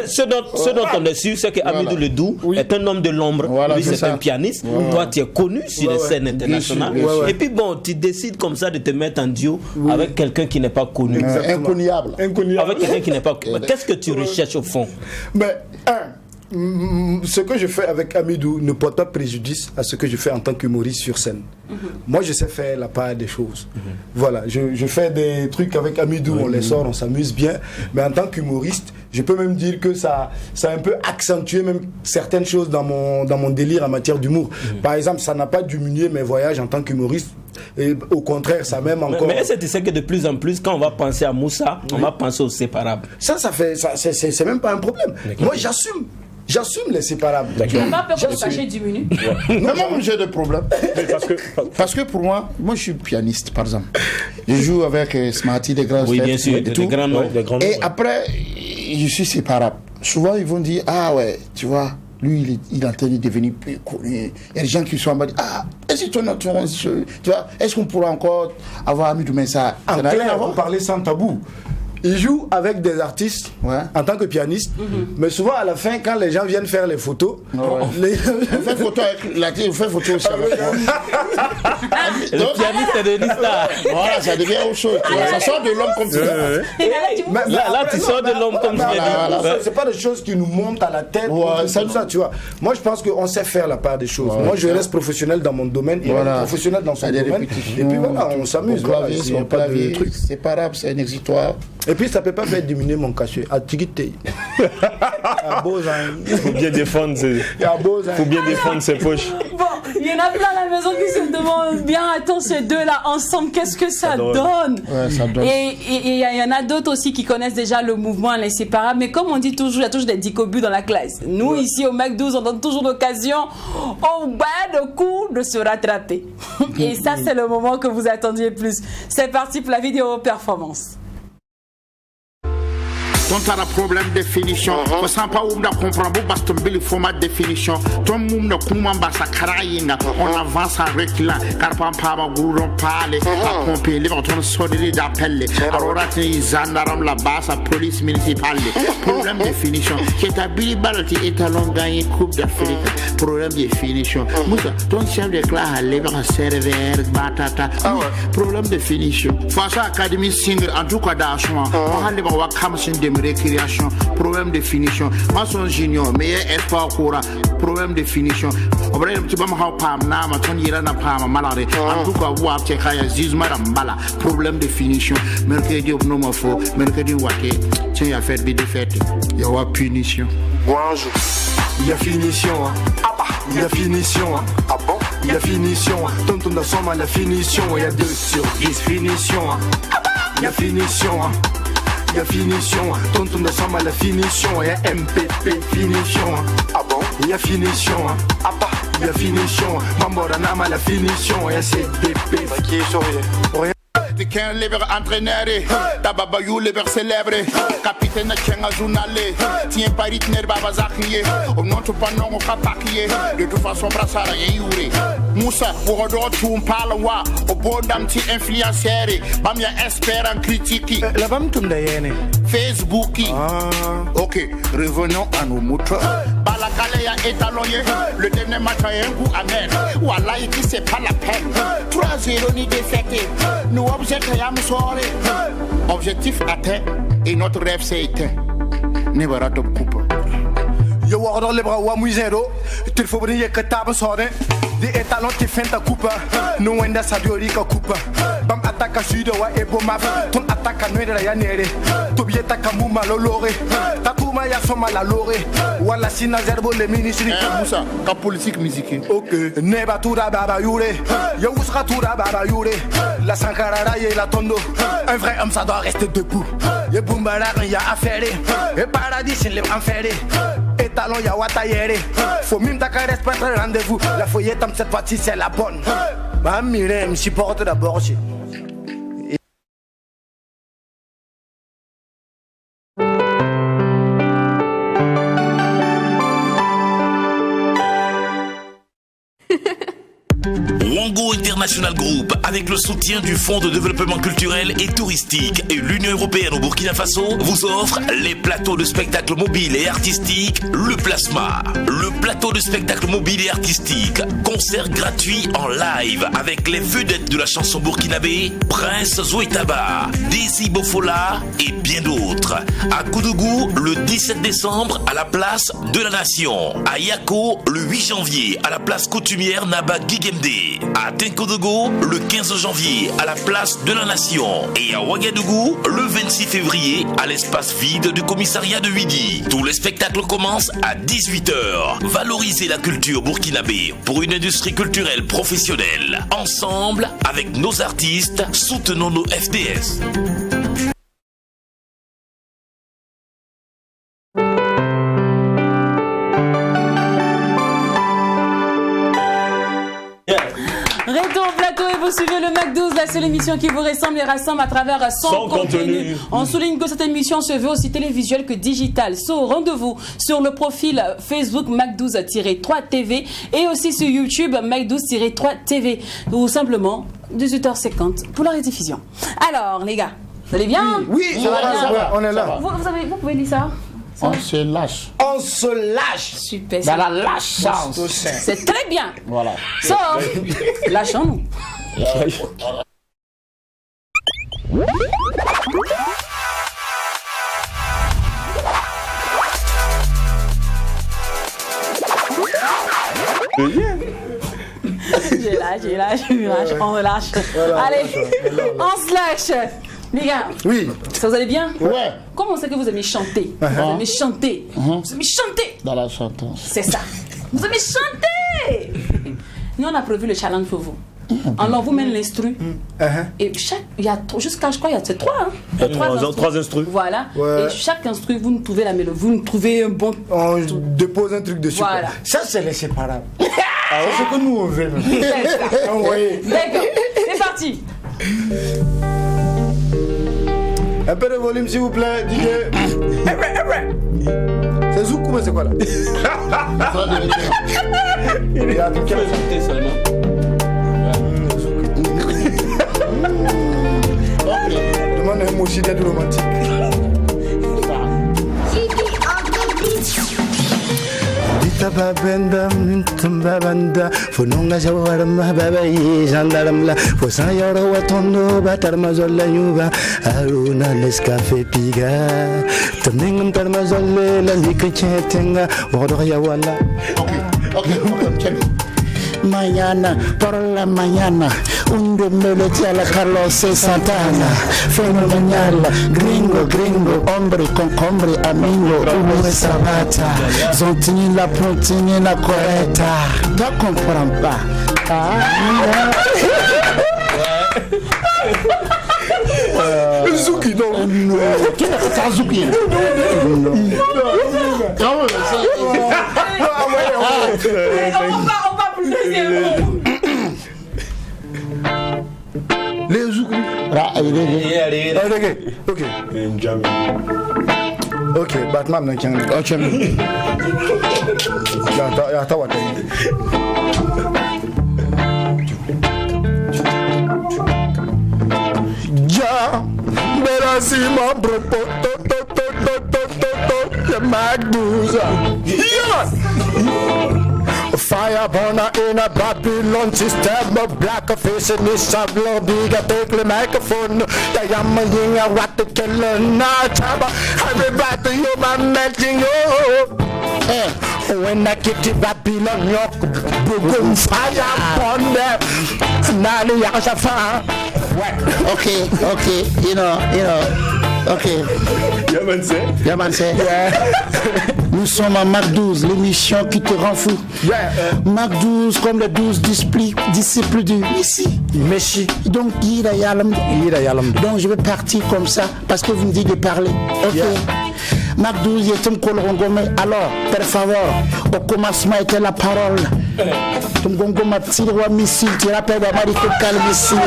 Ce dont on est sûr, c'est qu'Amidou Ledoux est un homme de l'ombre. Lui, c'est un pianiste. Toi, tu es connu sur les scènes internationales. Et puis bon, tu décides comme ça de te mettre en duo avec quelqu'un qui n'est pas connu. Inconnable. Avec quelqu'un qui n'est pas connu. Qu'est-ce que tu recherches au fond? Mais, ce que je fais avec Amidou ne porte pas préjudice à ce que je fais en tant qu'humoriste sur scène. Moi, je sais faire la part des choses. Voilà, je fais des trucs avec Amidou, on les sort, on s'amuse bien. Mais en tant qu'humoriste, je peux même dire que ça a un peu accentué même certaines choses dans mon délire en matière d'humour. Par exemple, ça n'a pas diminué mes voyages en tant qu'humoriste. Et au contraire, ça même encore. Mais est-ce que tu sais que de plus en plus, quand on va penser à Moussa, on va penser aux séparables? C'est même pas un problème. Moi, J'assume les séparables. Tu n'as pas peur que le cachet diminue? Non, j'ai des problèmes. Parce que pour moi je suis pianiste, par exemple. Je joue avec Smarty, des grands bien sûr, des grands noms. Et après, je suis séparable. Souvent, ils vont dire, ah ouais, tu vois, lui, il est en train de devenir plus connu. Il y a des gens qui sont en mode, ah, est-ce qu'on pourra encore avoir Amidou Mensah? En clair, vous parlez sans tabou. Il joue avec des artistes en tant que pianiste, mais souvent à la fin, quand les gens viennent faire les photos, on fait photo avec l'artiste, on fait photo aussi avec le pianiste est devenu star. Voilà, ça devient autre chose. Ça sort de l'homme comme ça. Là, tu sors de l'homme comme ça. C'est pas des choses qui nous montent à la tête. C'est ça, tu vois. Moi, je pense qu'on sait faire la part des choses. Moi, je reste professionnel dans mon domaine, il est professionnel dans son domaine. Et puis voilà, on s'amuse. Son clavier, séparable, c'est un exitoire. Et puis ça peut pas faire diminuer mon cachet. À Tigité. Il faut bien défendre ses poches. Bon, il y en a plein à la maison qui se demandent bien, attends, ces deux-là ensemble, qu'est-ce que ça donne? Ça donne. Et il y en a d'autres aussi qui connaissent déjà le mouvement l'inséparable. Mais comme on dit toujours, il y a toujours des dicobus dans la classe. Nous, ici au Mac 12, on donne toujours l'occasion au bas de coup de se rattraper. Et ça, c'est le moment que vous attendiez plus. C'est parti pour la vidéo performance. Ton t'as un problème de définition. Faut sans pas où comprendre vous parce que le format de définition. Ton moum ne comment basa karaïna. On avance en reculant. Car pas ma gourou parler. À pomper les ventons soldés d'appel. Alors ils zandaram la base à police municipale. Problème de définition. Qui est à Billy Balti étalon gagné coupe d'Afrique. Problème de définition. Moussa, ton chef de classe à lever un serveur batata. Problème de définition. Face à Academy Singer en tout cas d'achement. On a les voir comme de récréation, problème de finition. Maçon junior, meilleur espoir courant, problème de finition. On va dire, tu vas me faire pas ma ton ira na pas malade. En tout cas, vous avez qu'à zizou madame bala, problème de finition. Mercredi au nom faux, mercredi waké, tiens il y a fait des défaites, il y a punition. Bonjour. Il y a finition. Il y a finition. Ah bon? Il y a finition. Tonton dans son mal la finition. Il y a 2 sur 10 finition. y'a finition. Y'a finition, tonton de Sama la finition, y'a MPP finition. Ah bon? Y'a finition, ah bah, y'a finition, Mambora Nama la finition, y'a CDP. Qui est sourire? T'es qu'un libre entraîneur, Tababayou libre célèbre, capitaine Tchenga journalé, tiens Paris Baba Zakrié, au nom de Panon au Kapakié, de toute façon Brassara Youri. Moussa, pour un tout parloir, au bon d'un petit influenceur, Bamia espérant critique. La femme tombe d'ailleurs. Facebook. Ok, revenons à nos moutons. Balakaleya étalonné, le dernier matin un goût amer. Wallah, il dit c'est pas la peine. 3-0 ni défaité. Nous objectif atteint et notre rêve s'est éteint. Nebara top coupe. Yo waro le bra wa muizero, il faut venir que table sore. Des étalons qui font ta coupe, nous wenda sabiorika coupe. Bam attaque sud wa ebo maf, ton attaque noire ya nere. Tobieta kamuma lolore, tatuma ya soma la lore. Wala sina zerbo le ministre. Moussa, ka politique musique. Ok, neba tura baba yure, yo usra tura baba yure. La sankarara et la tondo, un vrai homme ça doit rester debout. Ye bumbara ya affaire, et paradis c'est les enferrés. Étalon ya watayere, faut même ta respecter le rendez-vous. La foyette cette fois-ci c'est la bonne. Ma mire me supporte d'abord. Wango International Group, avec le soutien du Fonds de développement culturel et touristique et l'Union européenne au Burkina Faso, vous offre les plateaux de spectacle mobile et artistique, le Plasma. Le plateau de spectacle mobile et artistique, concert gratuit en live avec les vedettes de la chanson burkinabé, Prince Zoïtaba, Desi Bofola et bien d'autres. À Koudougou, le 17 décembre, à la place de la Nation. À Yako, le 8 janvier, à la place coutumière Naba Gigemde. À Tenkodogo, le 15 janvier, à la place de la Nation. Et à Ouagadougou, le 26 février, à l'espace vide du commissariat de Huidi. Tous les spectacles commencent à 18h. Valorisez la culture burkinabé pour une industrie culturelle professionnelle. Ensemble, avec nos artistes, soutenons nos FDS. Vous suivez le Mac 12, la seule émission qui vous ressemble et rassemble à travers son contenu. On souligne que cette émission se veut aussi télévisuelle que digitale. Rendez-vous sur le profil Facebook Mac 12-3 TV et aussi sur YouTube Mac 12-3 TV. Ou simplement 18h50 pour la rediffusion. Alors les gars, vous allez bien? Oui, ça va bien. On est là. Vous pouvez lire ça? On se lâche. On se lâche. Super. Dans la lâchance. C'est très bien. Voilà. Sauf, lâchons-nous. J'ai lâche, on relâche. Voilà, allez, on se lâche. Les gars, oui. Ça vous allez bien? Ouais. Comment c'est que vous aimez chanter? Vous aimez chanter. Vous aimez chanter. Dans la chanteuse. C'est ça. Vous aimez chanter. Nous, on a prévu le challenge pour vous. Alors, vous mettez l'instru. Et il y a jusqu'à, je crois, il y a 3. Hein? 3 instrus. Voilà. Ouais. Et chaque instru, vous nous trouvez la mélodie. Vous nous trouvez un bon. On dépose un truc dessus. Voilà. Ça, c'est les séparables. C'est ce que nous, on veut. D'accord. C'est parti. Un peu de volume, s'il vous plaît, DJ. C'est Zoukou, mais c'est quoi là? Il y a tout chanter seulement. Demande un mot aussi d'être romantique. Babenda babanda fununga jawarma babai jandaramla fosayoro watondo batarmazolla nyuba aruna nescafe piga tamningam tarmazolle la nikachenga wodya wala. Okay. Mañana, por la mañana, un melodía a la Carlos Santana, fenomenal, gringo, hombre con hombre, amigo, uno es sabata, zontini la prontini la correcta, no compran pa. Non. Quel est ça, Zouki? Non. On va plus laisser. Les Zouki. Ok. Ok, Batman n'a qu'un. Ok. Ja, Berasima, Magdusa. Fire burner in a Babylon system of black face in this sablon big I take the microphone. I am a king of what the killer not chaba. Everybody you man melting you. When I get to Babylon, you fire upon them. Nani Yasafa. Okay, you know. Ok. Yaman c'est. Nous sommes à Mac 12, l'émission qui te rend fou. Mac 12 comme les 12 disciples du Messi. Donc, donc je vais partir comme ça parce que vous me dites de parler. Ok. Mac 12, il est un colorongomé. Alors, per favor, au commencement était la parole. Ton gongo m'a tiré un missile, tu rappelles à Marito Calmissile.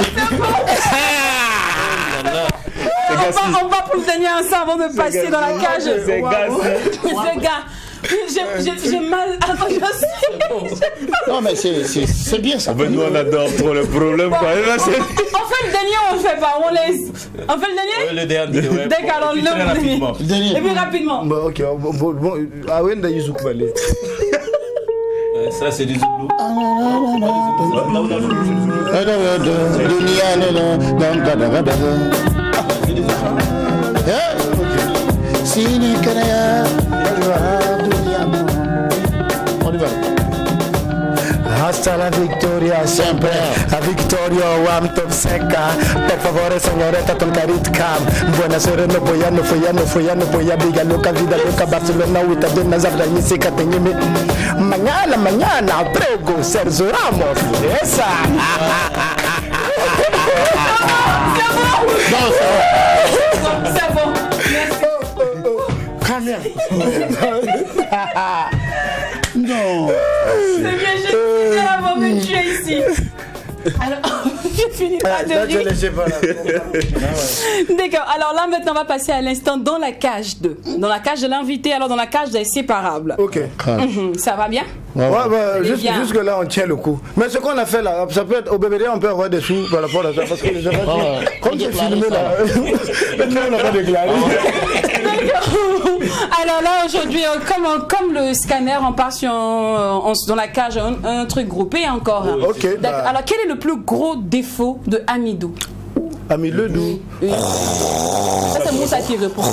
On va pour le dernier ensemble avant de passer dans la cage. C'est gars. J'ai mal. Attends, je sais. Non, mais c'est bien ça. Nous, on adore trop le problème. Quoi. On fait le dernier ou on le fait pas? On laisse. On fait le dernier? Le dernier, ouais. D'accord, alors le dernier. Et puis rapidement. Bah, ok, bon. Ah ouais, d'ailleurs, Zouk va aller. Ça, c'est du Zouglou. Hasta la victoria siempre, a victoria wam tom seca. Per favore señorita ton cam. Buonasera no voy a biga loca vida loca Barcelona with the Nazarda Nisika Tenyimi. Mañana prego Sergio Ramos. Esa. C'est bon. Non. C'est bien, j'ai la me tuer ici. Alors, je finis pas de rire. D'accord, alors là maintenant on va passer à l'instant dans la cage 2. Dans la cage de l'invité, alors dans la cage des séparables. Ok. Ça va bien? Ouais, bah, jusque là on tient le coup. Mais ce qu'on a fait là, ça peut être au BBD, on peut avoir des sous par rapport à ça. Parce que les gens, comme c'est filmé là, maintenant on n'a pas déclaré. Alors là aujourd'hui, comme le scanner, on part sur dans la cage un truc groupé encore. Ok. Bah. Alors quel est le plus gros défaut de Amidou? Amidou. Oui. Ça c'est Moussa qui répond. Tu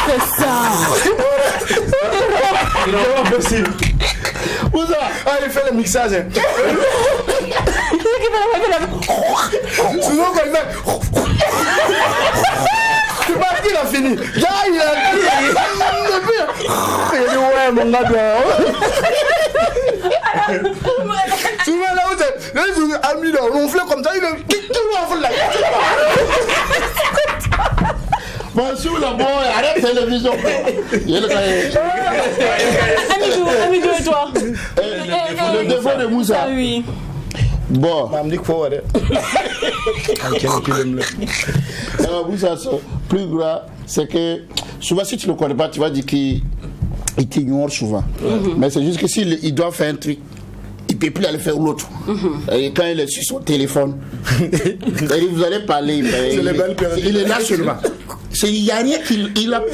fais ça. C'est vraiment possible. Moussa, il fait le mixage. Souvent quand il fait. Tu m'as dit, il a fini. Là, il a dit, ouais, mon gars, souvent là où c'est, les amis là, on fait comme ça, il est tout le monde là. Bon, sur la boy, arrête la télévision. Amidou et toi? Le défaut de Moussa. Oui. Bon. Moussa, plus gras, c'est que souvent si tu ne le connais pas, tu vas dire qu'il t'ignore souvent. Mais c'est juste que s'il doit faire un truc, il ne peut plus aller faire l'autre. Et quand il est sur son téléphone, vous allez parler, il est là seulement. Il n'y a rien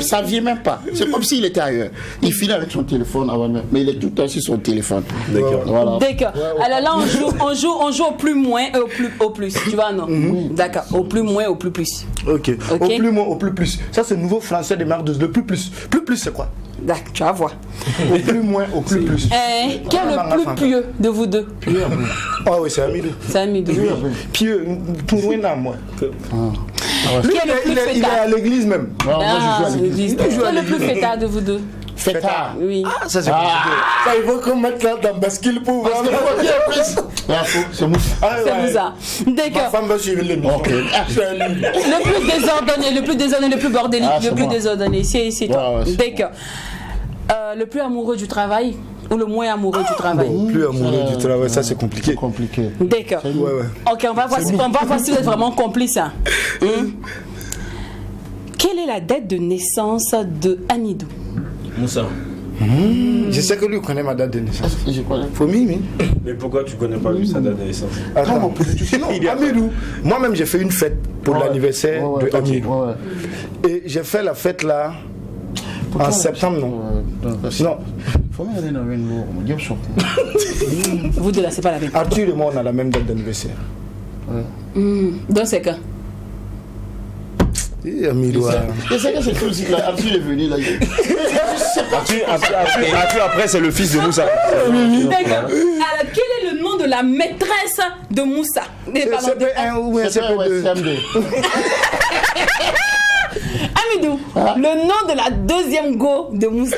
ça ne vient même pas. C'est comme s'il était ailleurs. Il finit avec son téléphone avant même. Mais il est tout le temps sur son téléphone. D'accord. Voilà. D'accord. Alors là, on joue au plus moins et au plus. Tu vois, non? D'accord. Au plus moins, au plus plus. Ok. Au plus moins, au plus. Ça, c'est le nouveau français des marques de le plus plus. Plus, c'est quoi? D'accord, tu vas voir. Au plus moins, au plus plus. Quel est le plus pieux de vous deux? Ah oui, c'est Amidou. C'est Amidou. Pieux, pour moi, moi. Qui est le plus fêtard? Il est à l'église même. Qui est le plus fêtard de vous deux? Feta. Oui. Ah, ça c'est compliqué. Ça, il faut qu'on mette là dans bascule pour voir. C'est Moussa. C'est Moussa. Ma D'accord. femme va suivre les Ok. Le plus désordonné, le plus bordélique, Ah, le c'est plus moi. désordonné, c'est toi. Ouais, c'est D'accord. Le plus amoureux du travail ou le moins amoureux du travail? Plus amoureux du travail, ça c'est compliqué. C'est compliqué. D'accord. Ouais. Ok, on va voir si vous êtes vraiment complice. Hein. Quelle est la date de naissance de Amidou? Moussa. Je sais que lui connaît ma date de naissance. Je connais. Faut mimi. Mais pourquoi tu connais pas lui sa date de naissance? Attends, non, Amidou. Moi-même, j'ai fait une fête pour l'anniversaire de Amidou. Et j'ai fait la fête là en septembre, non? Non. Faut me aller dans une lourde. Vous deux là, c'est pas la même. Arthur et moi, on a la même date d'anniversaire. Donc c'est quand? Amidou. Je sais que c'est tout aussi là. Arthur est venu là. Arthur, après, c'est le fils de Moussa. D'accord. Alors, quel est le nom de la maîtresse de Moussa? C'est CP1 ou un CP2? Amidou, le nom de la deuxième go de Moussa.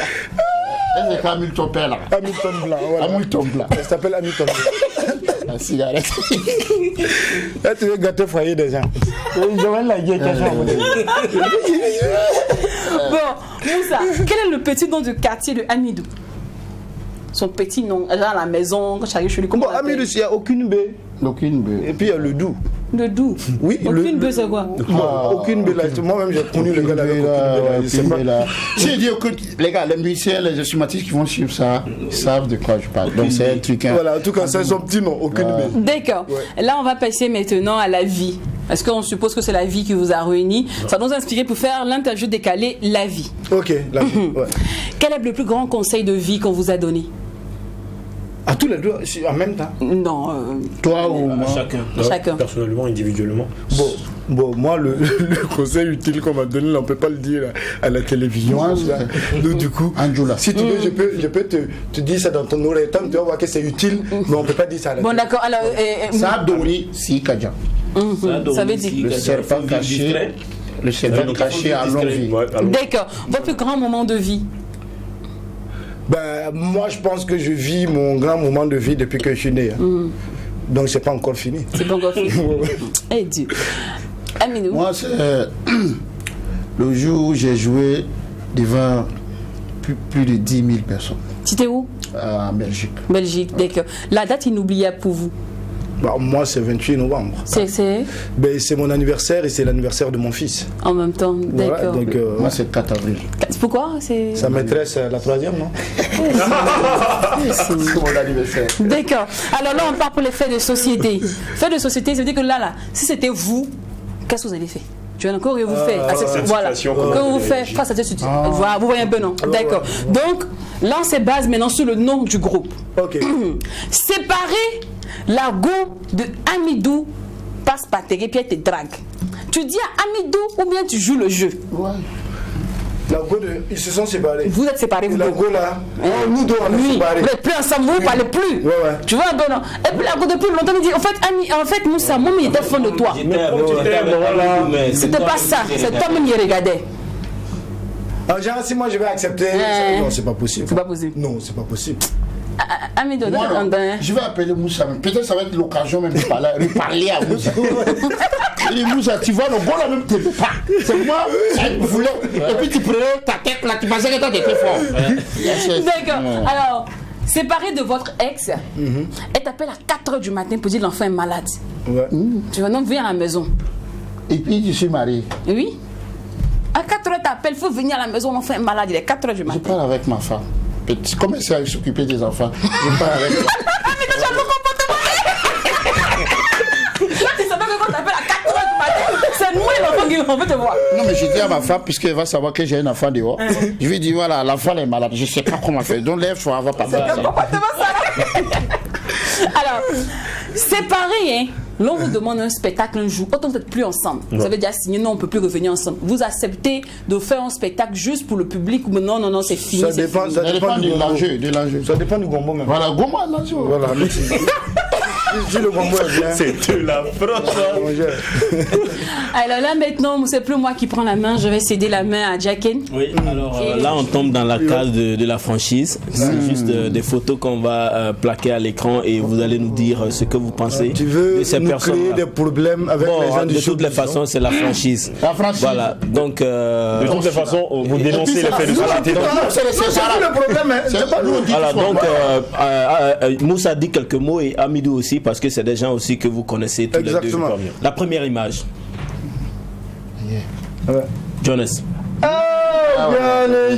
C'est Hamilton Père là. Hamilton Blanc. Voilà. Hamilton Blanc. Elle s'appelle Hamilton Blanc. La cigarette. Là, tu veux gâter le foyer des gens. Je vais la gueule. Bon, Moussa, quel est le petit nom du quartier de Amidou? Son petit nom, genre à la maison, quand j'arrive chez lui, comment on l'appelle? Amidou, il n'y a aucune baie. Aucune baie. Et puis il y a le Doubs. Le Doubs. Oui, aucune baie, c'est quoi? Aucune baie là. Moi-même, j'ai connu le gars là avec aucune baie là. J'ai dit que les gars, les musiciens, les instrumentistes qui vont suivre ça, ils savent de quoi je parle. Donc c'est un truc. Voilà, en tout cas, c'est son petit nom, aucune baie. D'accord. Là, on va passer maintenant à la vie. Parce qu'on suppose que c'est la vie qui vous a réunis. Ça nous a inspiré pour faire l'interview décalée, la vie. Ok, la vie. Ouais. Quel est le plus grand conseil de vie qu'on vous a donné? À tous les deux, en même temps? Non. Toi ou moi? Chacun. Personnellement, individuellement. Bon, moi, le conseil utile qu'on m'a donné, on ne peut pas le dire à la télévision. Moi, donc, du coup, Anjoula. si tu veux, je peux te dire ça dans ton oreille. Tant tu vas voir que c'est utile, mais on ne peut pas dire ça à la Bon, télévision. d'accord. Alors, Ça a donné si Kadja. ça veut dire. Le serpent caché. Le serpent caché à longue vie. D'accord. Votre plus grand moment de vie? Ben, moi, je pense que je vis mon grand moment de vie depuis que je suis né. Donc, c'est pas encore fini. C'est pas encore fini. Eh Dieu. Amidou. Moi, c'est le jour où j'ai joué devant plus de 10 000 personnes. C'était où? En Belgique. Belgique, d'accord. La date inoubliable pour vous? Bah, moi, c'est 28 novembre. Ben, c'est mon anniversaire et c'est l'anniversaire de mon fils. En même temps, d'accord. Voilà, donc, moi, c'est 4 avril. Pourquoi? Sa maîtresse, la troisième, non? C'est mon anniversaire. D'accord. Alors là, on part pour les faits de société. Faits de société, ça veut dire que là, si c'était vous, qu'est-ce que vous allez faire? Tu vois, encore, vous faites. Voilà. Comment vous faites face à cette situation? Voilà, vous voyez un peu, non? D'accord. Donc, là, on se base maintenant sur le nom du groupe. Ok. Séparer la go de Amidou passe par terre et puis elle te drague. Tu dis à Amidou ou bien tu joues le jeu? Ouais. La go de... Ils se sont séparés. Vous êtes séparés, vous La deux. go là, nous deux, on est Oui, séparés. vous n'êtes plus ensemble, vous ne parlez plus. Ouais. Tu vois un peu, non? Et puis la go depuis longtemps, il dit, en fait, Moussa, moi, il était fond de toi. C'était pas ça, c'est toi-même qui regardais. Alors, genre, si moi je vais accepter, non, c'est pas possible. C'est pas possible. Non, c'est pas possible. Amidou, Moi, non, je vais appeler Moussa. Peut-être ça va être l'occasion même de parler à Moussa. Il dit Moussa, tu vois, le bon là même ne te pas. C'est moi, elle voulait. Et puis tu prenais ta tête là, tu pensais que toi t'étais fort. D'accord. Alors, séparé de votre ex, elle t'appelle à 4h du matin pour dire l'enfant est malade. Ouais. Tu vas donc venir à la maison. Et puis je suis marié. Oui. À 4h, t'appelles, il faut venir à la maison, l'enfant est malade, il est 4h du Je matin. parle avec ma femme. Comment ça s'occuper des enfants? Je parle avec elle. Mais déjà, mon comportement. Là, tu savais que quand t'appelles à 4h du matin, c'est nous et l'enfant qui veut te voir. Non, mais je dis à ma femme, puisqu'elle va savoir que j'ai un enfant dehors, je lui dis voilà, l'enfant est malade, je ne sais pas comment faire. Donc lève-toi, on va pas faire ça. Alors, séparé, hein. Là, on vous demande un spectacle un jour. Quand vous n'êtes plus ensemble, vous avez déjà signé, non, on ne peut plus revenir ensemble. Vous acceptez de faire un spectacle juste pour le public ou non, c'est fini. Ça dépend, Ça dépend de l'enjeu. Ça dépend du gombo même. Voilà, Goma, l'enjeu. Voilà, merci. Si le bonbon est bien. C'est de la France. Alors là, maintenant, c'est plus moi qui prends la main. Je vais céder la main à Jacken. Oui, alors là, on tombe dans la case de la franchise. C'est juste des photos qu'on va plaquer à l'écran et vous allez nous dire ce que vous pensez Tu veux de ces nous personnes. créer des problèmes avec les gens du de show. toutes les façons, c'est la franchise. La franchise. Voilà, donc... De toutes les façons, vous dénoncez les faits de société. C'est le problème. Hein. C'est pas nous. Voilà, donc Moussa dit quelques mots et Amidou aussi, parce que c'est des gens aussi que vous connaissez tous Exactement. les deux. La première image. Jonas.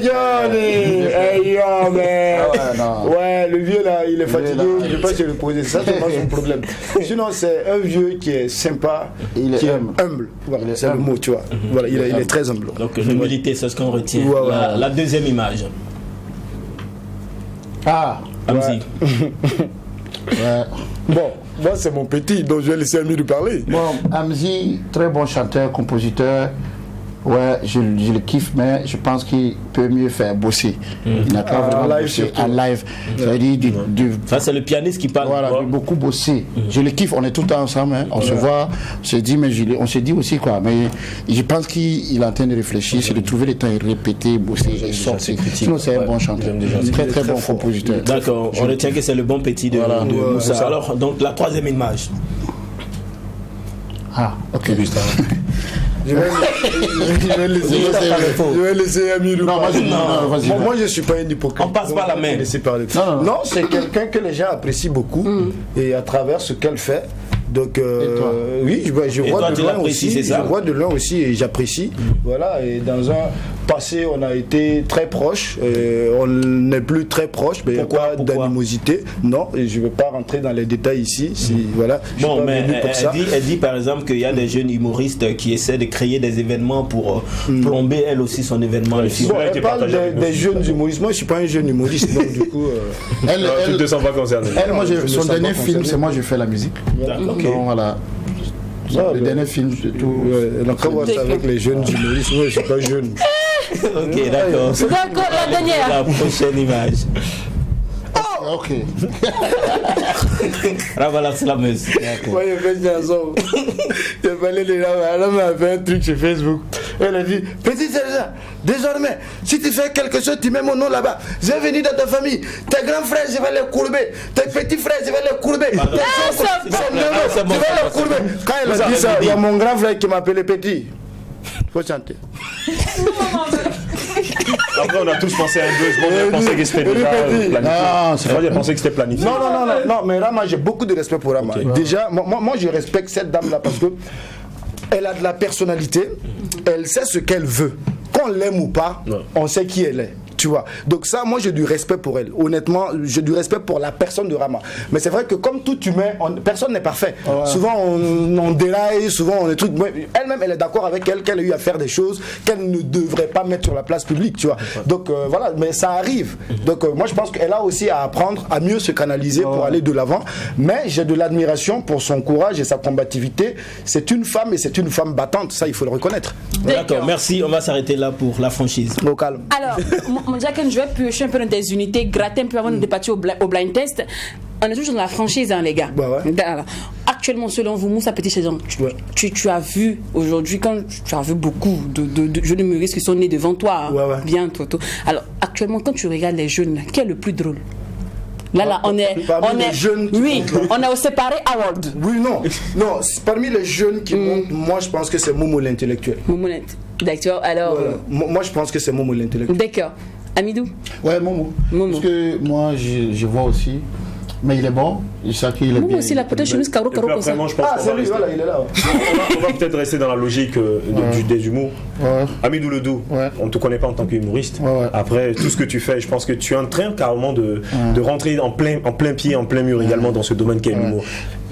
Johnny, hey yo, man. Ouais, le vieux là, il est fatigué, il ne peut pas se reposer. Ça, c'est pas son problème. Sinon, c'est un vieux qui est sympa, qui est humble. Voilà, c'est le mot, tu vois. Voilà, il est très humble. Donc, l'humilité, c'est ce qu'on retient. La deuxième image. Amzi. Ouais. Bon, moi, c'est mon petit, donc je vais laisser Ami lui parler. Bon, Amzi, très bon chanteur, compositeur. Ouais, je le kiffe, mais je pense qu'il peut mieux faire bosser. Il n'a pas vraiment bossé en live. C'est-à-dire ça, c'est le pianiste qui parle. Voilà, beaucoup bossé. Je le kiffe, on est tout le temps ensemble. Hein. On se voit, on se dit, mais on se dit aussi quoi. Mais je pense qu'il est en train de réfléchir, c'est de trouver le temps et répéter, bosser et sortir. Sinon, c'est un bon chanteur. Très, très bon compositeur. D'accord, on retient que c'est le bon petit de Moussa. Alors, donc, la troisième image. Ah, ok. Je vais laisser Ami lui parler. Moi, je ne suis pas un hypocrite. On passe par la main. Non, c'est quelqu'un que les gens apprécient beaucoup et à travers ce qu'elle fait. Donc oui, je vois de loin aussi. Je vois de loin aussi et j'apprécie. Voilà. Et dans un passé, on a été très proches. On n'est plus très proches, mais il n'y a pas d'animosité. Non, et je ne vais pas rentrer dans les détails ici. Voilà. Bon, mais elle dit par exemple qu'il y a des jeunes humoristes qui essaient de créer des événements pour plomber elle aussi son événement. Bon, elle parle des jeunes humoristes. Moi, je ne suis pas un jeune humoriste, donc du coup. Tu ne te sens pas concerné. Son dernier film, c'est moi, je fais la musique. Donc voilà. Le dernier film, c'est tout. Donc on voit ça avec les jeunes humoristes. Moi, je ne suis pas jeune. Ok, d'accord. D'accord, la dernière. La prochaine image. Ok. Ravala Slameuse. Moi, j'ai fait une chanson. J'ai parlé de elle m'a fait un truc sur Facebook. Elle a dit, petit sergent, désormais, si tu fais quelque chose, tu mets mon nom là-bas. Je vais venir dans ta famille. Tes grands frères, je vais les courber. Tes petits frères, je vais les courber. Je vais les courber. Quand elle a dit ça, il y a mon grand frère qui m'appelait petit. Faut chanter. Après, on a tous pensé à un buzz. Bon, on pensait que c'était déjà planifié. Moi, j'ai pensé que c'était planifié. Non, mais Rama, j'ai beaucoup de respect pour Rama. Déjà, moi, je respecte cette dame-là parce que elle a de la personnalité, elle sait ce qu'elle veut. Qu'on l'aime ou pas, on sait qui elle est. Tu vois. Donc ça, moi j'ai du respect pour elle. Honnêtement, j'ai du respect pour la personne de Rama. Mais c'est vrai que comme tout humain, personne n'est parfait. Souvent on déraille, souvent on est trucs. Elle-même, elle est d'accord avec elle qu'elle a eu à faire des choses qu'elle ne devrait pas mettre sur la place publique. Tu vois. Donc voilà, mais ça arrive. Donc moi je pense qu'elle a aussi à apprendre à mieux se canaliser pour aller de l'avant. Mais j'ai de l'admiration pour son courage et sa combativité. C'est une femme et c'est une femme battante. Ça, il faut le reconnaître. D'accord, merci. On va s'arrêter là pour la franchise. Au calme. Alors, Jacken, je vais piocher un peu dans des unités, gratter un peu avant de partir au blind test. On est toujours dans la franchise, hein, les gars. Alors, actuellement, selon vous, Moussa Petit Saison, tu as vu aujourd'hui, quand tu as vu beaucoup de jeunes humoristes qui sont nés devant toi, bien, toi. Alors, actuellement, quand tu regardes les jeunes, là, qui est le plus drôle? Là, on est jeunes. Oui, on est au séparé award. Oui, non, parmi les jeunes qui montent, moi je pense que c'est Momo l'intellectuel. Momo d'accord, alors. Voilà. Moi je pense que c'est Momo l'intellectuel. D'accord. Amidou? Ouais, Momo. Parce que moi je vois aussi. Mais il est bon, je sais qu'il est bien. Momo aussi, la peut-être chemise caro comme ça. C'est lui, voilà, il est là. On va peut-être rester dans la logique des humours. Amidou Ledou, on ne te connaît pas en tant qu'humoriste. Après, tout ce que tu fais, je pense que tu es en train carrément de rentrer en plein pied, en plein mur également dans ce domaine qu'est l'humour.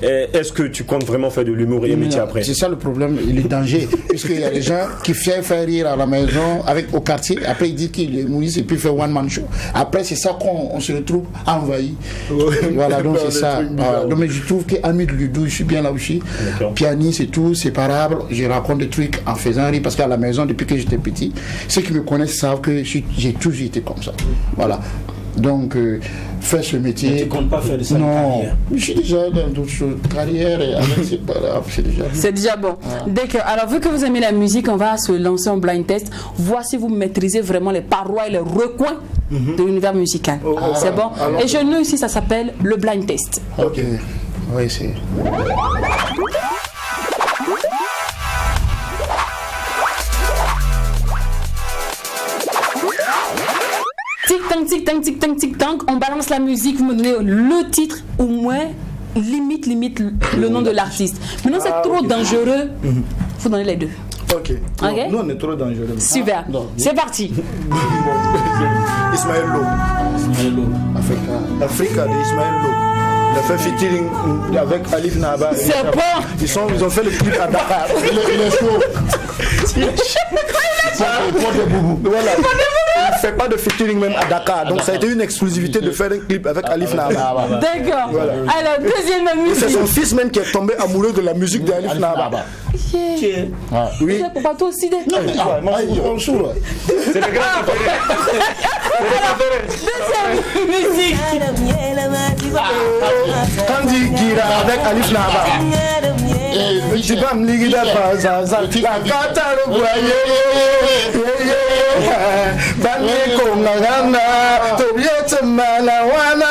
Est-ce que tu comptes vraiment faire de l'humour et métier après? C'est ça le problème, il est danger. Puisqu'il y a des gens qui viennent faire rire à la maison, au quartier, après ils disent qu'il est humoriste et puis il fait one man show. Après c'est ça qu'on se retrouve envahi. Voilà, donc c'est ça. Donc mais je trouve qu'Amidou Ledou, je suis bien là aussi. Pianiste et tout, séparable. Je raconte des trucs en faisant rire parce qu'à la maison, depuis que j'étais petit, ceux qui me connaissent savent que j'ai toujours été comme ça. Voilà. Donc, faire ce métier. Mais tu comptes pas faire de ça? Non, je suis déjà dans d'autres choses. Carrière et avec c'est déjà. C'est déjà bon. D'accord. Alors, vu que vous aimez la musique, on va se lancer en blind test. Voir si vous maîtrisez vraiment les parois et les recoins de l'univers musical. C'est bon. Et chez nous ici, ça s'appelle le blind test. Ok. Oui, c'est. Tic-tac, tic-tac, tic-tac, tic-tac. On balance la musique, vous me donnez le titre, au moins, limite le nom de l'artiste. Maintenant, c'est trop dangereux. Vous donnez les deux. Ok. Ok. Nous, on est trop dangereux. Super. C'est parti. Ismaël Lo. Africa de Ismaël Lo. Il a fait featuring avec Alif Naba. C'est bon. Ils ont fait le clip à Dakar. Il est chaud. Voilà. Il ne fait pas de featuring même à Dakar. Donc ça a été une exclusivité de faire un clip avec Alif Naba. D'accord. Voilà. Alors, deuxième musique. C'est son fils même qui est tombé amoureux de la musique d'Alif Naba. Oui. Pourquoi toi aussi des... C'est le grand Deuxième musique. Kandi Gira avec Alif Naba. Jibam Ligida Bazaza. Kata Roboye. Bani Kongana. Tobiete Malawana.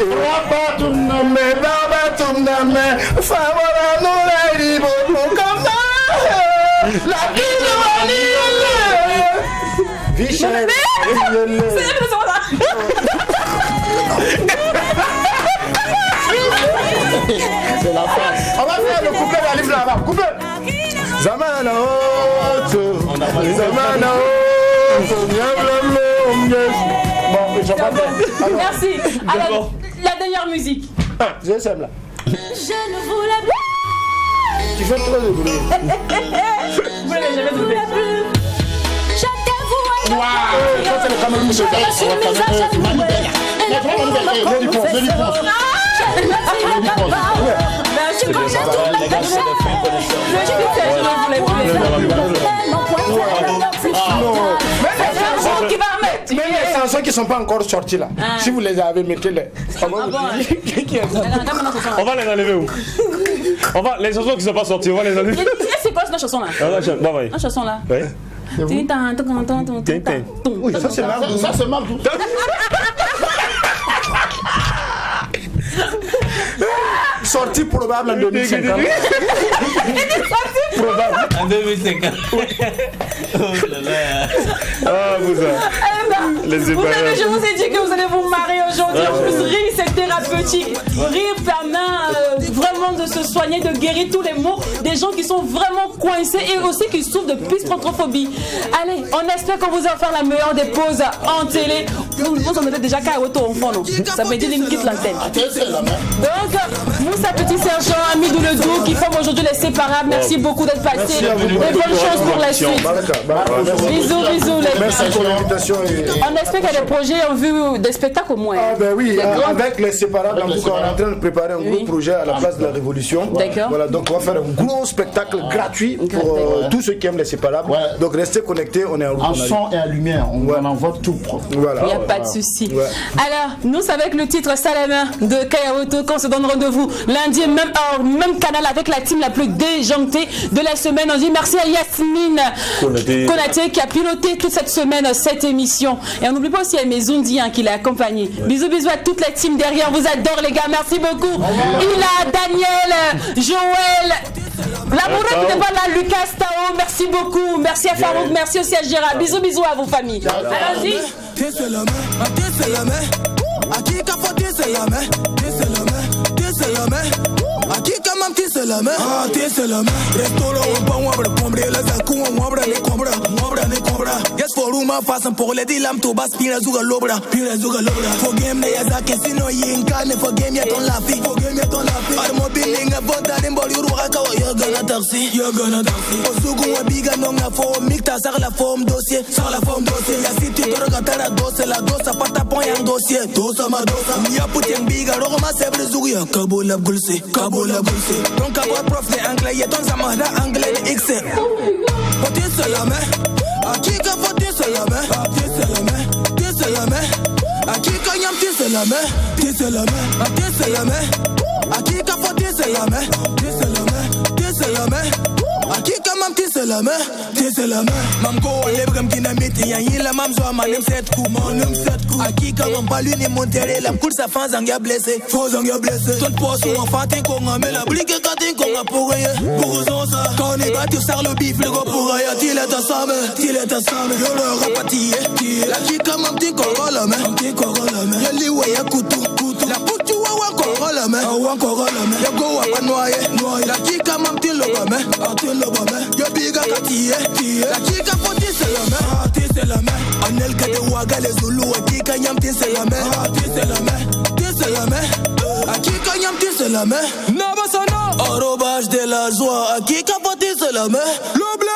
Rabatuname, Babatuname. Favora Nurairi Bokama. La Kiwani. Vichel. C'est la face. On va faire le couplet d'Alif Naba. Couplet. Zamana Oto. Zamana Oto. Bon, je vais pas faire. Merci. Alors, la dernière musique. Je sème là. Je ne voulais plus. Tu fais trop de bruit. Vous l'avez jamais trouvé. Je t'avoue. Waouh, ça c'est le Cameroun. Même les chansons qui ne sont pas encore sorties là, si vous les avez, mettez-les. On va les enlever où? Les chansons qui ne sont pas sorties, on va les enlever. C'est quoi cette chanson là? La chanson là. Oui. Oui, ça c'est Mardou. Ça c'est Mardou. Sortie probable en 2050. Probable. En 2050. Oh là là. Ah, vous savez, je vous ai dit que vous allez vous marrer aujourd'hui. En plus, rire, c'est thérapeutique. Rire permet vraiment de se soigner, de guérir tous les maux des gens qui sont vraiment coincés et aussi qui souffrent de pistrophobie. Allez, on espère qu'on vous a offert la meilleure des pauses en télé. Nous, on était déjà qu'à auto enfant, non? Ça veut dire qu'il quitte l'antenne. Donc, Moussa Petit Sergent, Amidou Ledoux, qui forment aujourd'hui les séparables. Merci beaucoup d'être passé. Et bonne chance pour la suite. Bisous, bisous. Merci pour l'invitation. On espère qu'il y a des projets en vue des spectacles au moins. Ah ben oui, avec les séparables, en tout cas, on est en train de préparer un gros projet à la place de la Révolution. D'accord. Voilà, donc on va faire un gros spectacle gratuit pour tous ceux qui aiment les séparables. Donc restez connectés, on est en son et en lumière, on envoie tout propre. Voilà. Il n'y a pas de souci. Alors, nous, c'est avec le titre Salama de Kayaoto qu'on se donne rendez-vous lundi, même heure, même canal, avec la team la plus déjantée de la semaine. On dit merci à Yasmine Konaté qui a piloté toute cette semaine cette émission. Et on n'oublie pas aussi à Mezoundi qui l'a accompagné. Bisous, bisous à toute la team derrière. On vous adore, les gars. Merci beaucoup. Ila, Daniel, Joël, Lamoura qui n'est pas là, Lucas, Tao. Merci beaucoup. Merci à Farouk. Merci aussi à Gérard. Bisous, bisous à vos familles. Allons-y. Aquí kamam tiselame, tiselame. Restolo un pan wabra pombre la zaku wabra ne cobra. Yes for uma façam por le dilam to bas pira zuga lobra. For game ne yaza kesino yinka ne for game ya ton la fi. Armo building a voda dem bol yuru ka yo gana taxi. Osugu wa biga no nga fo mikta sar la forme dossier. Ya si tu droga tara dossier la dosa pata pon ya dossier. Dosa ma dosa. Ya puteng biga ro ma sebre zugu ya kabola gulse. Donc à voir prof de anglais, y'a ton zamada anglais de X. Faut-il se la main? À qui que faut-il se la main? À qui la main, tisse la main, tisse la main. A qui qu'a faut tisse la main, tisse la main, tisse la main. A qui qu'a mam tisse la main, tisse la main. Mam go on lebre dynamite, yan yila mam zo manem 7 coups, manem 7 coups. A qui qu'a mam palu ni montere, lam cool sa fan zanga blessé, faux zanga blessé. Ton poste ou enfant t'es qu'on a mais la brique quand t'es qu'on a pour rien, pour raison ça. Quand on est battu sur le bif, le gars pour rien, t'il est à sa main, t'il est à sa main. Yo le rapati, la qui qu'a mam t'es qu'on la main, t'es qu'on la main. Y'a li ouais y'a couteau, couteau. La poutu wa encore la main, encore la main. Y'a go wa noyé, noyé. La qui qu'a mam t'es le main, t'es le main. Yo biga katiye, la qui qu'a faut t'es la main, t'es la main. Anel kade waga les zoulous, a qui qu'a nyam t'es la main, t'es la main, t'es la main. A qui qu'a nyam t'es la main. Nabasana, arrobage de la joie, a qui qu'a faut t'es la main. Le blend.